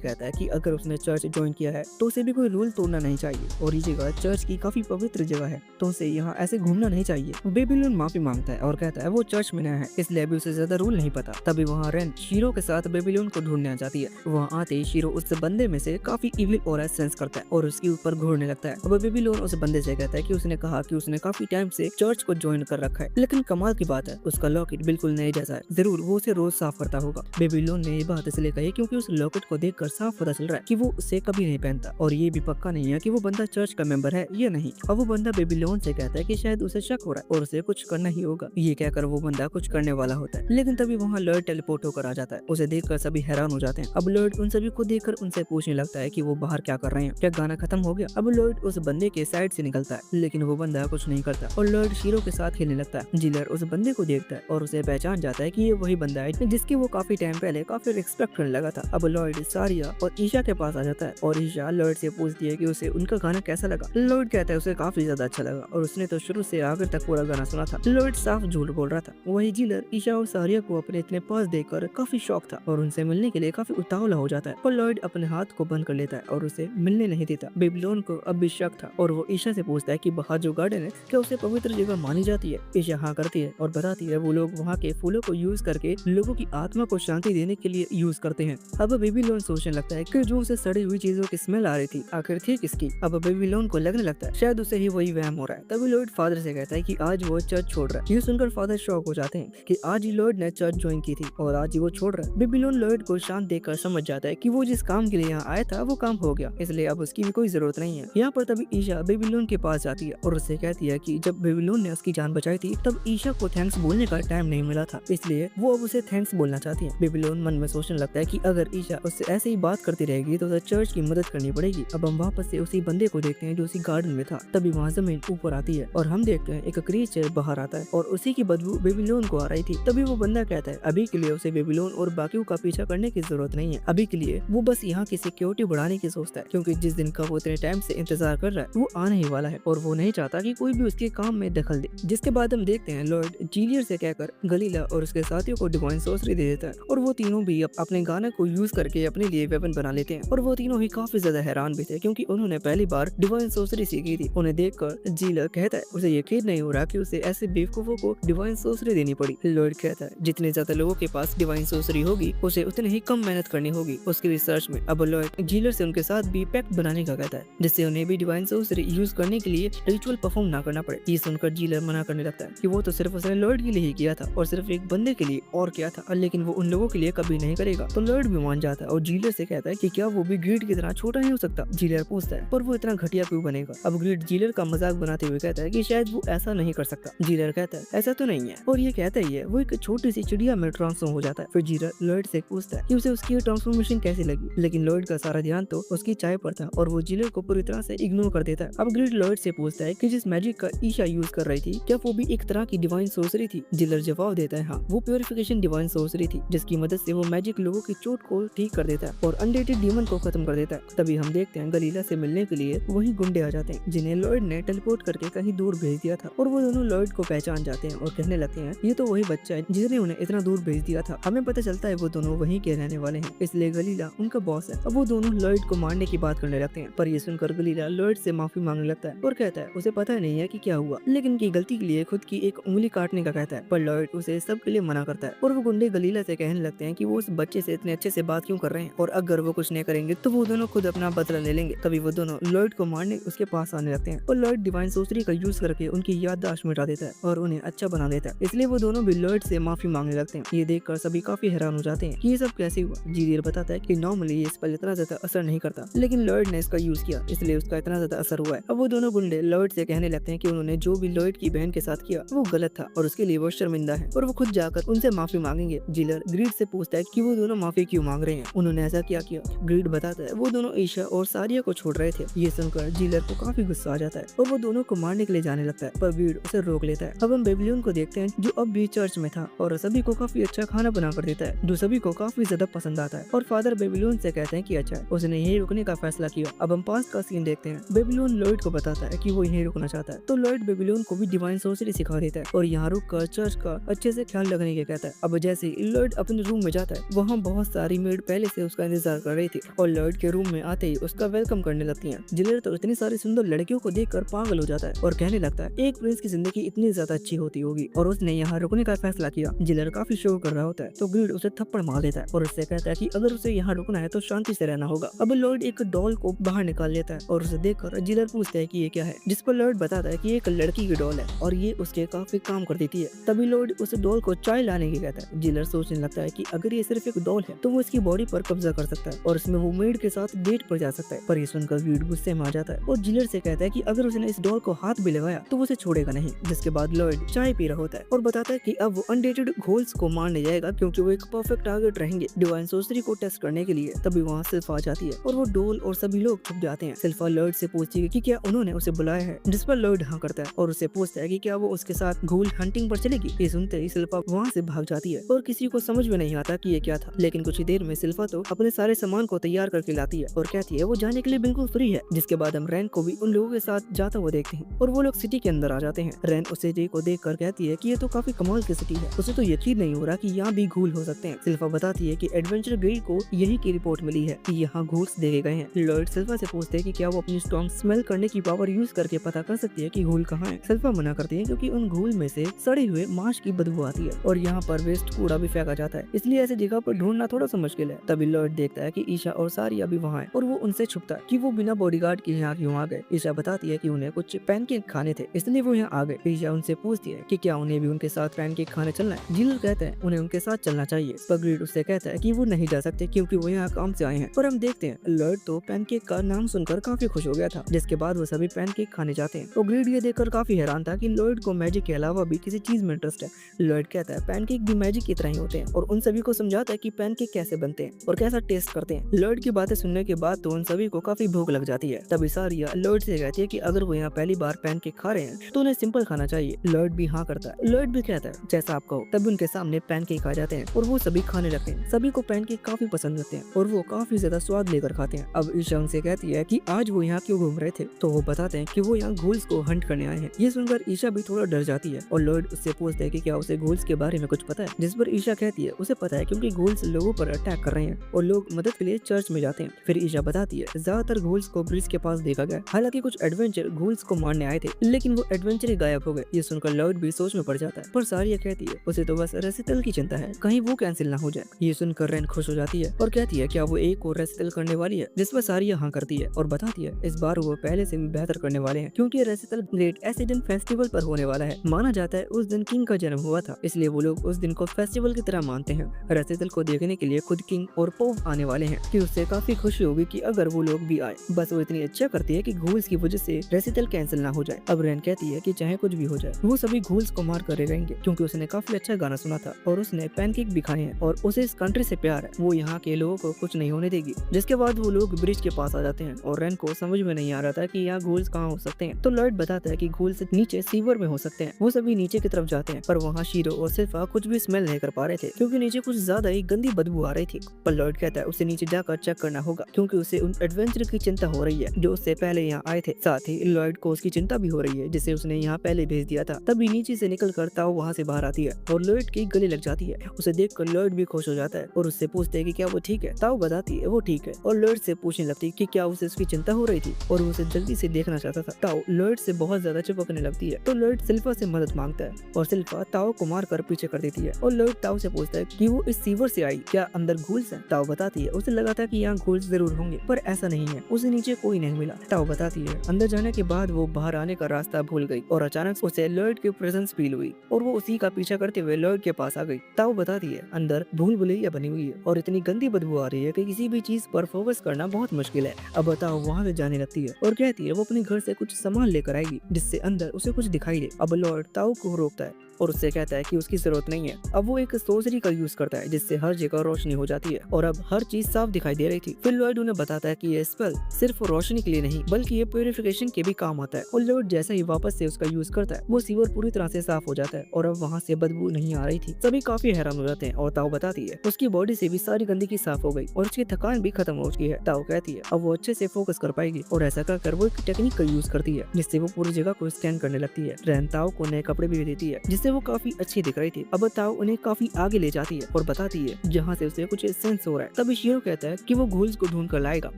कहता है कि अगर उसने चर्च ज्वाइन किया है तो उसे भी कोई रूल तोड़ना नहीं चाहिए और ये जगह चर्च की काफी पवित्र जगह है, तो उसे यहाँ ऐसे घूमना नहीं चाहिए। बेबीलोन माफी मांगता है और कहता है वो चर्च में नया है इसलिए अभी उसे ज्यादा रूल नहीं पता। तभी वहाँ रेन शीरो के साथ बेबीलोन को ढूंढने आ जाती है। वहाँ आते ही शीरो उस बंदे में से काफी इविल ऑरा सेंस करता है और उसके ऊपर घूरने लगता है। अब बेबीलोन उस बंदे से कहता है कि उसने कहा कि उसने काफी टाइम से चर्च को ज्वाइन कर रखा है, लेकिन कमाल की बात है उसका लॉकेट बिल्कुल नए जैसा है, जरूर वो उसे रोज साफ करता होगा। बेबीलोन ने ये बात इसलिए कही क्योंकि उस लॉकेट को देखकर साफ पता चल रहा है कि वो उसे कभी नहीं पहनता और ये भी पक्का नहीं है कि वो बंदा चर्च का मेंबर है या नहीं। अब वो बंदा बेबीलोन से कहता है कि शायद उसे शक हो रहा है और उसे कुछ करना ही होगा। ये कहकर वो बंदा कुछ करने वाला होता है, लेकिन तभी वहाँ लॉर्ड टेलीपोर्ट होकर आ जाता है। उसे देखकर सभी हैरान हो जाते हैं। अब लॉर्ड उन सभी को देखकर उनसे पूछने लगता है कि वो बाहर क्या कर रहे हैं, क्या गाना खत्म हो गया। अब लॉर्ड उस बंदे के साइड से निकलता है, लेकिन वो बंदा कुछ नहीं करता और लॉर्ड शीरो के साथ खेलने लगता है। जिलर उस बंदे को देखता है और उसे पहचान जाता है कि ये वही बंदा है जिसकी वो काफी टाइम पहले काफी रिस्पेक्ट करने लगा था। अब लॉर्ड सारिया और ईशा के पास आ जाता है और ईशा लॉर्ड से पूछती है कि उसे उनका गाना कैसा लगा। लॉर्ड कहता है उसे काफी ज्यादा अच्छा लगा और उसने तो शुरू से आखिर तक पूरा गाना सुना था। लॉर्ड साफ झूठ बोल रहा था। वही जिलर ईशा और सारिया को अपने इतने पास देखकर काफी शौक था और उनसे मिलने के लिए काफी उतावला हो जाता है और लॉर्ड अपने हाथ को बंद कर लेता है और उसे मिलने नहीं देता। बेबीलोन को अब भी शक था और वो ईशा से पूछता है कि बाहर जो गार्डन है क्या उसे पवित्र जगह मानी जाती है। ईशा हाँ करती है और बताती है वो लोग वहाँ के फूलों को यूज करके लोगों की आत्मा को शांति देने के लिए यूज करते हैं। अब बेबीलोन सोचने लगता है कि जो उसे सड़ी हुई चीजों की स्मेल आ रही थी आखिर थी किसकी। अब बेबीलोन को लगने लगता है शायद उसे ही वही वहम हो रहा है। तभी लॉर्ड फादर से कहता है कि आज वो चर्च छोड़ रहा है। ये सुनकर फादर शॉक हो जाते हैं कि आज ही लॉर्ड ने चर्च ज्वाइन की थी और आज ही वो छोड़ रहा है। बेबीलोन लॉर्ड को शांत देखकर समझ जाता है कि वो जिस काम के लिए यहाँ आया था वो काम हो गया, इसलिए अब उसकी भी कोई जरूरत नहीं है। यहाँ पर तभी ईशा बेबीलोन के पास जाती है और उससे कहती है कि जब बेबीलोन ने उसकी जान बचाई थी तब ईशा को थैंक्स बोलने का टाइम नहीं मिला था, इसलिए वो अब उसे थैंक्स बोलना चाहती है। बेबीलोन मन में सोचने लगता है कि अगर ईशा उससे ऐसे ही बात करती रहेगी तो उसे चर्च की मदद करनी पड़ेगी। अब हम वापस से उसी बंदे को देखते हैं जो उसी गार्डन में था। तभी वहाँ जमीन ऊपर आती है और हम देखते हैं एक क्रीचर बाहर आता है और उसी की बदबू बेबीलोन को आ रही थी। तभी वो बंदा कहता है अभी के लिए उसे बेबीलोन और बाकियों का पीछा करने की जरूरत नहीं है, अभी के लिए वो बस यहाँ की सिक्योरिटी बढ़ाने की सोचता है क्योंकि जिस दिन का वो इतने टाइम से इंतजार कर रहा है वो आने ही वाला है और वो नहीं चाहता कि कोई भी उसके काम में दखल दे। जिसके बाद हम देखते हैं लॉर्ड जीलियर से कहकर गलीला और उसके साथियों को डिवाइन सोर्सरी दे देता है और वो तीनों भी अपने गाना को यूज करके अपने लिए वेपन बना लेते हैं और वो तीनों ही काफी ज्यादा हैरान भी थे क्योंकि उन्होंने पहली बार डिवाइन सोर्सरी सीखी थी। उन्हें देखकर जीलर कहता है उसे यकीन नहीं हो रहा कि उसे ऐसे बेवकूफों को डिवाइन सोर्सरी देनी पड़ी। लॉर्ड कहता है जितने ज्यादा लोगों के पास डिवाइन सोर्सरी होगी उसे उतनी ही कम मेहनत करनी होगी उसकी रिसर्च में। अब लॉर्ड जीलर से उनके साथ भी पैक्ट बनाने का कहता है जिससे उन्हें भी डिवाइन सोर्सरी यूज करने के लिए रिचुअल परफॉर्म ना करना पड़े। ये सुनकर जीलर मना करने लगता है कि वो तो सिर्फ उसने लॉर्ड के लिए ही किया था और सिर्फ एक बंदे के लिए और किया था, लेकिन वो उन लोगों के लिए कभी नहीं करेगा। तो लॉर्ड भी मान जाता है और जीलर से कहता है कि क्या वो भी ग्रीड की तरह छोटा नहीं हो सकता। जीलर पूछता है पर वो इतना घटिया क्यों बनेगा। अब ग्रीड जीलर का मजाक बनाते हुए कहता है कि शायद वो ऐसा नहीं कर सकता। जीलर कहता है ऐसा तो नहीं है और ये कहता ही है वो एक छोटी सी चिड़िया में ट्रांसफॉर्म हो जाता है। फिर जीलर लॉर्ड से पूछता है कि उसे उसकी ट्रांसफॉर्मेशन कैसी लगी, लेकिन लॉर्ड का सारा ध्यान तो उसकी चाय पर था और वो जीलर को पूरी तरह से इग्नोर कर देता है। अब ग्रीड लॉर्ड से पूछता है कि जिस मैजिक का ईशा यूज कर रही थी क्या वो भी एक तरह की डिवाइन सोर्सरी थी। जीलर जवाब देता है हाँ, वो प्योरिफिकेशन डिवाइन सोर्सरी थी जिसकी मदद से वो मैजिक लोगों की चोट को ठीक कर देता है और अनडेटेड डीमन को खत्म कर देता है। तभी हम देखते हैं गलीला से मिलने के लिए वही गुंडे आ जाते हैं जिन्हें लॉर्ड ने टेलीपोर्ट करके कहीं दूर भेज दिया था और वो दोनों लॉर्ड को पहचान जाते हैं और कहने लगते हैं ये तो वही बच्चा है जिसने उन्हें इतना दूर भेज दिया था। हमें पता चलता है वो दोनों वहीं के रहने वाले हैं, इसलिए गलीला उनका बॉस है। अब वो दोनों लॉर्ड को मारने की बात करने लगते हैं पर ये सुनकर गलीला लॉर्ड से माफी मांगने लगता है और कहता है उसे पता नहीं है कि क्या हुआ, लेकिन की गलती के लिए खुद की एक उंगली काटने का कहता है। पर लॉर्ड उसे सब के लिए मना करता है और वो गुंडे गलीला से कहने लगते हैं कि वो उस बच्चे से इतने अच्छे से बात क्यों कर रहे हैं और अगर वो कुछ नहीं करेंगे तो वो दोनों खुद अपना बदला ले लेंगे। तभी वो दोनों लॉर्ड को मारने उसके पास आने लगते हैं और लॉर्ड डिवाइन सोर्सरी का यूज करके उनकी याददाश्त मिटा देता है और उन्हें अच्छा बना देता है, इसलिए वो दोनों भी लॉर्ड से माफी मांगने लगते हैं। ये देखकर सभी काफी हैरान हो जाते हैं कि ये सब कैसे हुआ। जीलियर बताता है कि नॉर्मली ये इस पर इतना ज्यादा असर नहीं करता, लेकिन लॉर्ड ने इसका यूज किया इसलिए उसका इतना ज्यादा असर हुआ है। अब वो दोनों गुंडे लॉर्ड से कहने लगते हैं कि उन्होंने जो भी लॉर्ड की बहन के साथ किया वो गलत था और उसके लिए वो शर्मिंदा है और वो खुद जाकर उनसे माफी मांगेंगे। जीलर ग्रीड से पूछता है कि वो दोनों माफी क्यों मांग रहे हैं, उन्होंने ऐसा क्या किया। ग्रीड बताता है वो दोनों ईशा और सारिया को छोड़ रहे थे। ये सुनकर जीलर को काफी गुस्सा आ जाता है और वो दोनों को मारने के लिए जाने लगता है पर ग्रीड उसे रोक लेता है। अब हम बेबीलोन को देखते हैं जो अब भी चर्च में था और सभी को काफी अच्छा खाना बना कर देता है जो सभी को काफी ज्यादा पसंद आता है और फादर बेबीलोन से कहते हैं कि अच्छा है, उसने यही रुकने का फैसला किया। अब हम पास का सीन देखते हैं। बेबीलोन लॉर्ड को बताता है कि वो यहीं रुकना चाहता है तो लॉर्ड बेबीलोन को भी डिवाइन सोर्सरी सिखा देता है और यहाँ रुक कर चर्च का अच्छे से ख्याल लगने के कहता है। अब जैसे ही लॉयड अपने रूम में जाता है, वहाँ बहुत सारी मेड पहले से उसका इंतजार कर रही थी और लॉयड के रूम में आते ही उसका वेलकम करने लगती हैं। जिलर तो इतनी सारी सुंदर लड़कियों को देखकर पागल हो जाता है और कहने लगता है एक प्रिंस की जिंदगी इतनी ज्यादा अच्छी होती होगी और उसने यहाँ रुकने का फैसला किया। जिलर काफी शोर कर रहा होता है तो ग्रीड उसे थप्पड़ मार देता है और उससे कहता है कि अगर उसे यहाँ रुकना है तो शांति से रहना होगा। अब लॉयड एक डॉल को बाहर निकाल लेता है और उसे देखकर जिलर पूछता है कि ये क्या है, जिस पर लॉयड बताता है कि ये एक लड़की की डॉल है और ये उसके काफी काम कर देती है। तभी लॉयड उस डॉल को चाय लाने की कहता है। जिलर सोचने लगता है कि अगर ये सिर्फ एक डॉल है तो वो इसकी बॉडी पर कब्जा कर सकता है और इसमें वो मेड के साथ डेट पर जा सकता है। पर ये सुनकर ग्रीड गुस्से में आ जाता है और जिलर से कहता है कि अगर उसने इस डॉल को हाथ भी लगाया तो वो उसे छोड़ेगा नहीं। जिसके बाद लॉयड चाय पी रहा होता है और बताता है कि अब वो अनडेटेड घोल्स को मारने जाएगा क्योंकि वो एक परफेक्ट टारगेट रहेंगे डिवाइन सोर्सरी को टेस्ट करने के लिए। तभी वहाँ सिल्फा आ जाती है और वो डोल और सभी लोग छुप जाते हैं। सिल्फा लॉयड से पूछती है कि क्या उन्होंने उसे बुलाया है, जिस पर लॉयड हाँ करता है और उसे पूछता है कि क्या वो उसके साथ घोल हंटिंग पर चलेगी। ये सुनते ही सिल्फा वहाँ से भाग जाती है और किसी को समझ में नहीं आता कि ये क्या था। लेकिन कुछ ही देर में सिल्फा तो अपने सारे सामान को तैयार करके लाती है और कहती है वो जाने के लिए बिल्कुल फ्री है। जिसके बाद हम रैन को भी उन लोगों के साथ जाता हुआ देखते हैं और वो लोग सिटी के अंदर आ जाते हैं। रैन उस सिटी को देखकर कहती है कि ये तो काफी कमाल की सिटी है, उसे तो यकीन नहीं हो रहा कि यहाँ भी घूल हो सकते हैं। सिल्फा बताती है कि एडवेंचर गाइड को यही की रिपोर्ट मिली है कि यहाँ घूल्स देखे गए हैं। लॉयड सिल्फा से पूछते हैं कि क्या वो अपनी स्ट्रॉन्ग स्मेल करने की पावर यूज करके पता कर सकती है कि घूल कहाँ है। सिल्फा मना करती है क्योंकि उन घूल में से सड़े हुए मांस की बदबू आती है और यहाँ पर वेस्ट कूड़ा भी फेंका जाता है, इसलिए ऐसी जगह पर ढूंढना थोड़ा सा मुश्किल है। तभी लॉयड देखता है कि ईशा और सारिया भी वहाँ है और वो उनसे छुपता है कि वो बिना बॉडीगार्ड के यहाँ क्यों आ गए। ईशा बताती है कि उन्हें कुछ पैनकेक खाने थे इसलिए वो यहाँ आ गए। ईशा उनसे पूछती है कि क्या उन्हें भी उनके साथ पैनकेक खाने चलना है। जिलर कहते हैं उन्हें उनके साथ चलना चाहिए, पर ग्रीड उससे कहता है कि वो नहीं जा सकते क्योंकि वो यहाँ काम से आए हैं। पर हम देखते हैं लॉयड तो पैनकेक का नाम सुनकर काफी खुश हो गया था। जिसके बाद वो सभी पैनकेक खाने जाते हैं और ग्रीड ये देखकर काफी हैरान था कि लॉयड को मैजिक के अलावा भी किसी चीज में इंटरेस्ट है। लॉयड कहता है पैनकेक भी मैजिक की तरह ही होते हैं और उन सभी को समझाता है कि पैनकेक कैसे बनते हैं और कैसा टेस्ट करते हैं। लॉयड की बातें सुनने के बाद तो उन सभी को काफी भूख लग जाती है। तभी सारिया लॉयड से कहती है कि अगर वो यहाँ पहली बार पैनकेक खा रहे हैं तो उन्हें सिंपल खाना चाहिए। लॉयड भी हाँ करता है। लॉयड भी कहता है जैसा आप कहो। तभी उनके सामने पैनकेक आ जाते हैं और वो सभी खाने लगते हैं। सभी को पैनकेक काफी पसंद होते हैं और वो काफी ज्यादा स्वाद लेकर खाते हैं। अब ईशा उनसे कहती है कि आज वो यहाँ क्यों घूम रहे थे, तो वो बताते हैं कि वो यहाँ घोल्स को हंट करने आए हैं। ये सुनकर ईशा भी थोड़ा डर जाती है और लॉयड उससे पूछते हैं कि क्या उसे घोल्स के बारे में कुछ पता है। जिस पर ईशा कहती है उसे पता है क्योंकि घोल्स लोगों पर अटैक कर रहे हैं और लोग मदद के लिए चर्च में जाते हैं। फिर ईशा बताती है ज्यादातर घोल्स को ब्रिज के पास देखा गया, हालांकि कुछ एडवेंचर घोल्स को मारने आए थे लेकिन वो एडवेंचर ही गायब हो गए। ये सुनकर लॉयड भी सोच में पड़ जाता है, पर सारिया कहती है उसे तो बस रेसिटल की चिंता है, कहीं वो कैंसिल ना हो जाए। ये सुनकर रैन खुश हो जाती है और कहती है क्या वो एक और रेसिटल करने वाली है, जिस पर सारिया हाँ करती है और बताती है इस बार वो पहले से भी बेहतर करने वाले हैं क्योंकि रेसिटल ग्रेट एसिडेंट फेस्टिवल पर होने वाला है। माना जाता है उस दिन किंग का जन्म हुआ था, इसलिए वो लोग उस दिन को फेस्टिवल की तरह मानते हैं। रेसिटल को देखने के लिए खुद किंग और पोप आने वाले हैं कि उससे काफी खुशी होगी कि अगर वो लोग भी आए। बस वो इतनी अच्छा करती है कि घूल्स की वजह से रेसिटल कैंसिल ना हो जाए। अब रैन कहती है कि चाहे कुछ भी हो जाए वो सभी घूल्स को मार कर रहेंगे क्योंकि उसने काफी अच्छा गाना सुना था और उसने पैनकेक भी खाए हैं और उसे इस कंट्री से प्यार है, वो यहाँ के लोगों को कुछ नहीं होने देगी। जिसके बाद वो लोग ब्रिज के पास आ जाते हैं और रैन को समझ में नहीं आ रहा था कि यहाँ घूल्स कहाँ हो सकते हैं। तो लॉयड बताता है कि घूल्स नीचे सीवर में हो सकते हैं। वो सभी नीचे की तरफ जाते हैं पर वहाँ शीरो और सिल्फा कुछ भी स्मेल नहीं कर पा रहे थे क्योंकि नीचे कुछ ज्यादा ही गंदी बदबू आ रही थी। पर लॉयड कहता है उसे नीचे जाकर चेक करना होगा क्योंकि उसे उन एडवेंचर की चिंता हो रही है जो उससे पहले यहाँ आए थे। साथ ही लॉयड को उसकी चिंता भी हो रही है जिसे उसने यहाँ पहले भेज दिया था। तभी नीचे से निकल कर ताओ वहाँ से बाहर आती है और लॉयड की गले लग जाती है। उसे देखकर लॉयड भी खुश हो जाता है और उससे पूछते है कि क्या वो ठीक है। ताओ बताती है वो ठीक है और लॉयड से पूछने लगती है कि क्या उसे उसकी चिंता हो रही थी और उसे जल्दी से देखना चाहता था। ताओ लॉयड से बहुत ज्यादा चिपकने लगती है तो लॉयड सिल्फा से मदद मांगता है और सिल्फा ताओ को मार कर पीछे कर देती है और लॉयड ताओ से पूछता है कि वो इस सीवर से आई, क्या अंदर घूल्स हैं? ताओ बताती है उसे लगा था कि यहाँ घूल्स जरूर होंगे पर ऐसा नहीं है, उसे नीचे कोई नहीं मिला। ताओ बताती है अंदर जाने के बाद वो बाहर आने का रास्ता भूल गई और अचानक उसे लॉयड की प्रेजेंस फील हुई और वो उसी का पीछा करते हुए लॉयड के पास आ गई। ताओ बताती है अंदर भूल भुलैया बनी हुई है और इतनी गंदी बदबू आ रही है कि किसी भी चीज पर फोकस करना बहुत मुश्किल है। अब ताओ वहाँ से जाने लगती है और कहती है वो अपने घर से कुछ सामान लेकर आएगी जिससे अंदर उसे कुछ दिखाई दे। अब लॉयड ताओ को रोकता है और उससे कहता है कि उसकी जरूरत नहीं है। अब वो एक सोर्सरी का यूज करता है जिससे हर जगह रोशनी हो जाती है और अब हर चीज साफ दिखाई दे रही थी। फिर लॉयड उन्हें बताता है कि ये स्पेल सिर्फ रोशनी के लिए नहीं बल्कि ये प्यूरिफिकेशन के भी काम आता है और लॉयड जैसा ही वापस से उसका यूज करता है वो सीवर पूरी तरह से साफ हो जाता है और अब वहाँ से बदबू नहीं आ रही थी। सभी काफी हैरान हो जाते हैं और ताओ बताती है उसकी बॉडी से भी सारी गंदगी साफ हो गई और उसकी थकान भी खत्म हो चुकी है। ताओ कहती है अब वो अच्छे से फोकस कर पाएगी और ऐसा कर वो एक टेक्निक का यूज करती है जिससे वो पूरी जगह को स्कैन करने लगती है। रैन ताओ को नए कपड़े भी देती है जिससे जिससे वो काफी अच्छी दिख रही थी। अब ताओ उन्हें काफी आगे ले जाती है और बताती है जहाँ से उसे कुछ सेंस हो रहा है। तभी शीरो कहता है कि वो घोल्स को ढूंढ कर लाएगा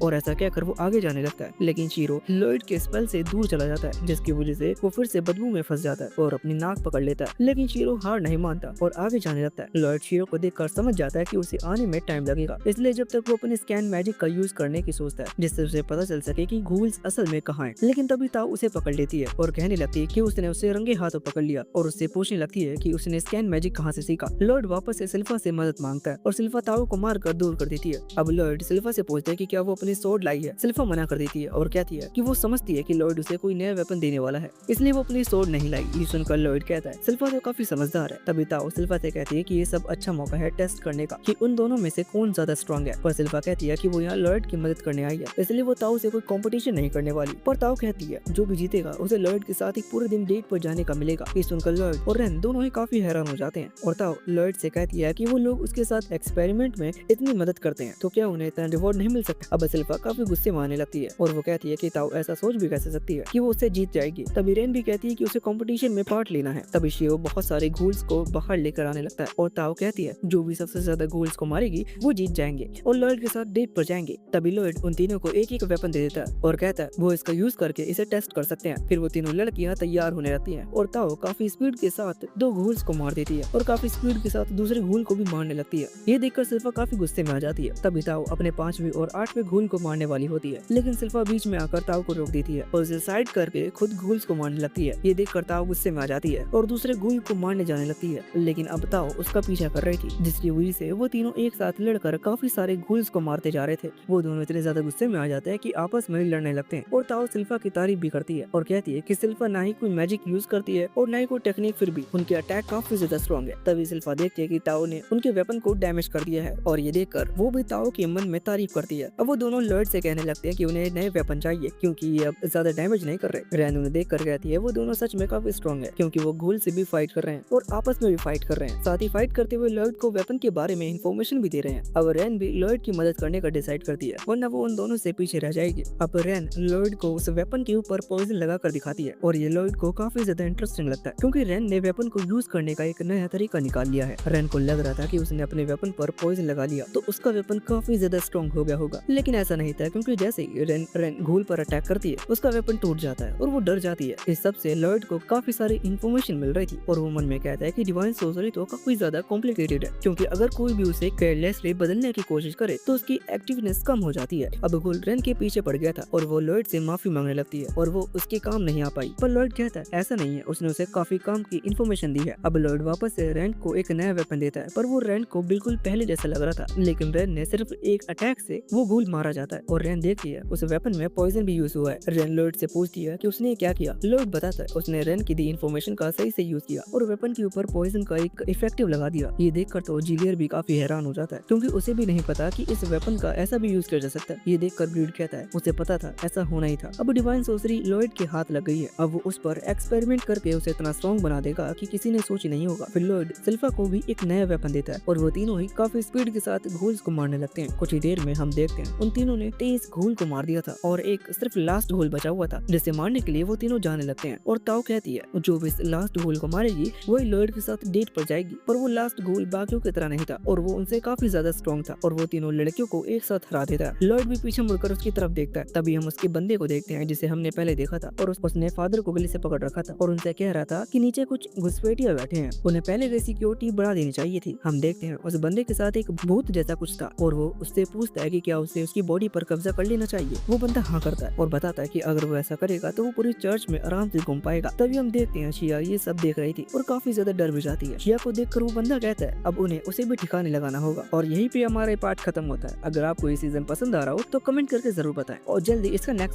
और ऐसा कहकर वो आगे जाने लगता है, लेकिन शीरो लॉयड के स्पेल से दूर चला जाता है, जिसकी वजह से वो फिर से बदबू में फंस जाता है और अपनी नाक पकड़ लेता है। लेकिन शीरो हार नहीं मानता और आगे जाने लगता है। लॉयड शीरो को देखकर समझ जाता है कि उसे आने में टाइम लगेगा, इसलिए जब तक वो अपने स्कैन मैजिक का यूज करने की सोचता है, जिससे उसे पता चल सके कि घोल्स असल में कहाँ है। लेकिन तभी ताओ उसे पकड़ लेती है और कहने लगती है कि उसने उसे रंगे हाथों पकड़ लिया और उससे पूछने लगती है कि उसने स्कैन मैजिक कहाँ से सीखा। लॉयड वापस से सिल्फा से मदद मांगता है और सिल्फा ताओ को मार कर दूर कर देती है। अब लॉयड सिल्फा से पूछता है कि क्या वो अपनी स्वॉर्ड लाई है। सिल्फा मना कर देती है और कहती है कि वो समझती है कि लॉयड उसे कोई नया वेपन देने वाला है, इसलिए वो अपनी स्वॉर्ड नहीं लाई। ये सुनकर लॉयड कहता है सिल्फा तो काफी समझदार है। तभी ताओ सिल्फा से कहती है कि ये सब अच्छा मौका है टेस्ट करने का कि उन दोनों में से कौन ज्यादा स्ट्रॉन्ग है। पर सिल्फा कहती है कि वो यहाँ लॉयड की मदद करने आई है, इसलिए वो ताओ से कोई कंपटीशन नहीं करने वाली। पर ताओ कहती है जो भी जीतेगा उसे लॉयड के साथ एक पूरे दिन डेट पर जाने का मिलेगा। ये सुनकर लॉयड और रेन दोनों ही काफी हैरान हो जाते हैं और ताओ लॉयड से कहती है कि वो लोग उसके साथ एक्सपेरिमेंट में इतनी मदद करते हैं तो क्या उन्हें इतना रिवॉर्ड नहीं मिल सकता। अब सिल्फा काफी गुस्से में आने लगती है और वो कहती है कि ताओ ऐसा सोच भी कैसे सकती है कि वो उससे जीत जाएगी। तभी रेन भी कहती है कि उसे कंपटीशन में पार्ट लेना है। तभी शियो बहुत सारे घोल्स को बाहर लेकर आने लगता है और ताओ कहती है जो भी सबसे ज्यादा घोल्स को मारेगी वो जीत जाएंगे और लॉयड के साथ डेट पर जाएंगे। तभी लॉयड उन तीनों को एक एक वेपन दे देता है और कहता है वो इसका यूज करके इसे टेस्ट कर सकते हैं। फिर वो तीनों लड़कियां तैयार होने लगती हैं और ताओ काफी स्पीड के साथ दो घोल्स को मार देती है और काफी स्पीड के साथ दूसरे घोल को भी मारने लगती है। ये देखकर सिल्फा काफी गुस्से में आ जाती है। तभी ताओ अपने 5वें और 8वें घोल को मारने वाली होती है, लेकिन सिल्फा बीच में आकर ताओ को रोक देती है और उसे साइड करके खुद घोल्स को मारने लगती है। ये देखकर ताओ गुस्से में आ जाती है और दूसरे घोल को मारने जाने लगती है, लेकिन अब ताओ उसका पीछा कर रही थी, जिसकी वजह से वो तीनों एक साथ लड़कर काफी सारे घोल्स को मारते जा रहे थे। वो दोनों इतने ज्यादा गुस्से में आ जाते हैं कि आपस में लड़ने लगते हैं और ताओ सिल्फा की तारीफ भी करती है और कहती है कि सिल्फा ना ही कोई मैजिक यूज करती है और ना ही कोई टेक्निक, फिर भी उनके अटैक काफी ज्यादा स्ट्रॉन्ग है। तभी सिल्फा देखती है कि ताओ ने उनके वेपन को डैमेज कर दिया है और ये देखकर वो भी ताओ के मन में तारीफ करती है। अब वो दोनों लॉयड से कहने लगते हैं कि उन्हें नए वेपन चाहिए क्योंकि ये अब ज्यादा डैमेज नहीं कर रहे। रैन उन्हें देख कर कहती है वो दोनों सच में काफी स्ट्रॉन्ग है क्योंकि वो घोल से भी फाइट कर रहे हैं और आपस में भी फाइट कर रहे हैं। साथ ही फाइट करते हुए लॉयड को वेपन के बारे में इन्फॉर्मेशन भी दे रहे हैं। अब रैन भी लॉयड की मदद करने का डिसाइड करती है वरना वो उन दोनों से पीछे रह जाएगी। अब रैन लॉयड को उस वेपन के ऊपर पॉइजन लगा कर दिखाती है और ये लॉयड को काफी ज्यादा इंटरेस्टिंग लगता है क्योंकि रैन ने वेपन को यूज करने का एक नया तरीका निकाल लिया है। रैन को लग रहा था कि उसने अपने वेपन पर पॉइजन लगा लिया तो उसका वेपन काफी ज्यादा स्ट्रॉन्ग हो गया होगा, लेकिन ऐसा नहीं था क्योंकि जैसे ही रैन घोल पर अटैक करती है उसका वेपन टूट जाता है और वो डर जाती है। इस सब से लॉयड को काफी सारी इन्फॉर्मेशन मिल रही थी और वो मन में कहता है कि डिवाइन सोर्सरी तो काफी ज्यादा कॉम्प्लिकेटेड है क्योंकि अगर कोई भी उसे केयरलेसली बदलने की कोशिश करे तो उसकी एक्टिवनेस कम हो जाती है। अब घोल रैन के पीछे पड़ गया था और वो लॉयड से माफी मांगने लगती है और वो उसके काम नहीं आ पाई, पर लॉयड कहता है ऐसा नहीं है, उसने उसे काफी काम की इन्फॉर्मेशन दी है। अब लॉयड वापस से रैन को एक नया वेपन देता है पर वो रैन को बिल्कुल पहले जैसा लग रहा था, लेकिन रैन ने सिर्फ एक अटैक से वो घोल मारा जाता है और रैन देखती है उस वेपन में पॉइजन भी यूज हुआ है। रैन लॉयड से पूछती है कि उसने क्या किया। लॉयड बताता है उसने रैन की दी इन्फॉर्मेशन का सही से यूज किया और वेपन के ऊपर पॉइजन का एक इफेक्टिव लगा दिया। ये देखकर तो जिलियर भी काफी हैरान हो जाता है क्योंकि उसे भी नहीं पता कि इस वेपन का ऐसा भी यूज किया जा सकता है। ये देखकर ब्रीड कहता है उसे पता था ऐसा होना ही था। अब डिवाइन सोर्सरी लॉयड के हाथ लग गई है, अब वो उस पर एक्सपेरिमेंट करके उसे इतना स्ट्रॉन्ग बना देगा कि किसी ने सोच नहीं होगा। फिर लॉयड सिल्फा को भी एक नया वेपन देता है और वो तीनों ही काफी स्पीड के साथ घोल्स को मारने लगते हैं। कुछ ही देर में हम देखते हैं उन तीनों ने 23 घोल को मार दिया था और एक सिर्फ लास्ट घोल बचा हुआ था जिसे मारने के लिए वो तीनों जाने लगते हैं और ताओ कहती है जो भी इस लास्ट घोल को मारेगी वही लॉयड के साथ डेट पर जाएगी। पर वो लास्ट घोल बाकियों की तरह नहीं था और वो उनसे काफी ज्यादा स्ट्रॉन्ग था और वो तीनों लड़कियों को एक साथ हरा देता है। लॉयड भी पीछे मुड़कर उसकी तरफ देखता है। तभी हम उसके बंदे को देखते हैं जिसे हमने पहले देखा था और उसने फादर को गले से पकड़ रखा था और उनसे कह रहा था कि नीचे कुछ घुसपैठिया बैठे हैं, उन्हें पहले से सिक्योरिटी बढ़ा देनी चाहिए थी। हम देखते हैं उस बंदे के साथ एक भूत जैसा कुछ था और वो उससे पूछता है कि क्या उसे उसकी बॉडी पर कब्जा कर लेना चाहिए। वो बंदा हाँ करता है और बताता है कि अगर वो ऐसा करेगा तो वो पूरी चर्च में आराम से घूम पाएगा। तभी हम देखते हैं शिया ये सब देख रही थी और काफी ज्यादा डर भी जाती है। शिया को देखकर वो बंदा कहता है अब उन्हें उसे भी ठिकाने लगाना होगा और यहीं पे हमारा पार्ट खत्म होता है। अगर आपको ये सीजन पसंद आ रहा हो तो कमेंट करके जरूर बताएं और जल्दी इसका नेक्स्ट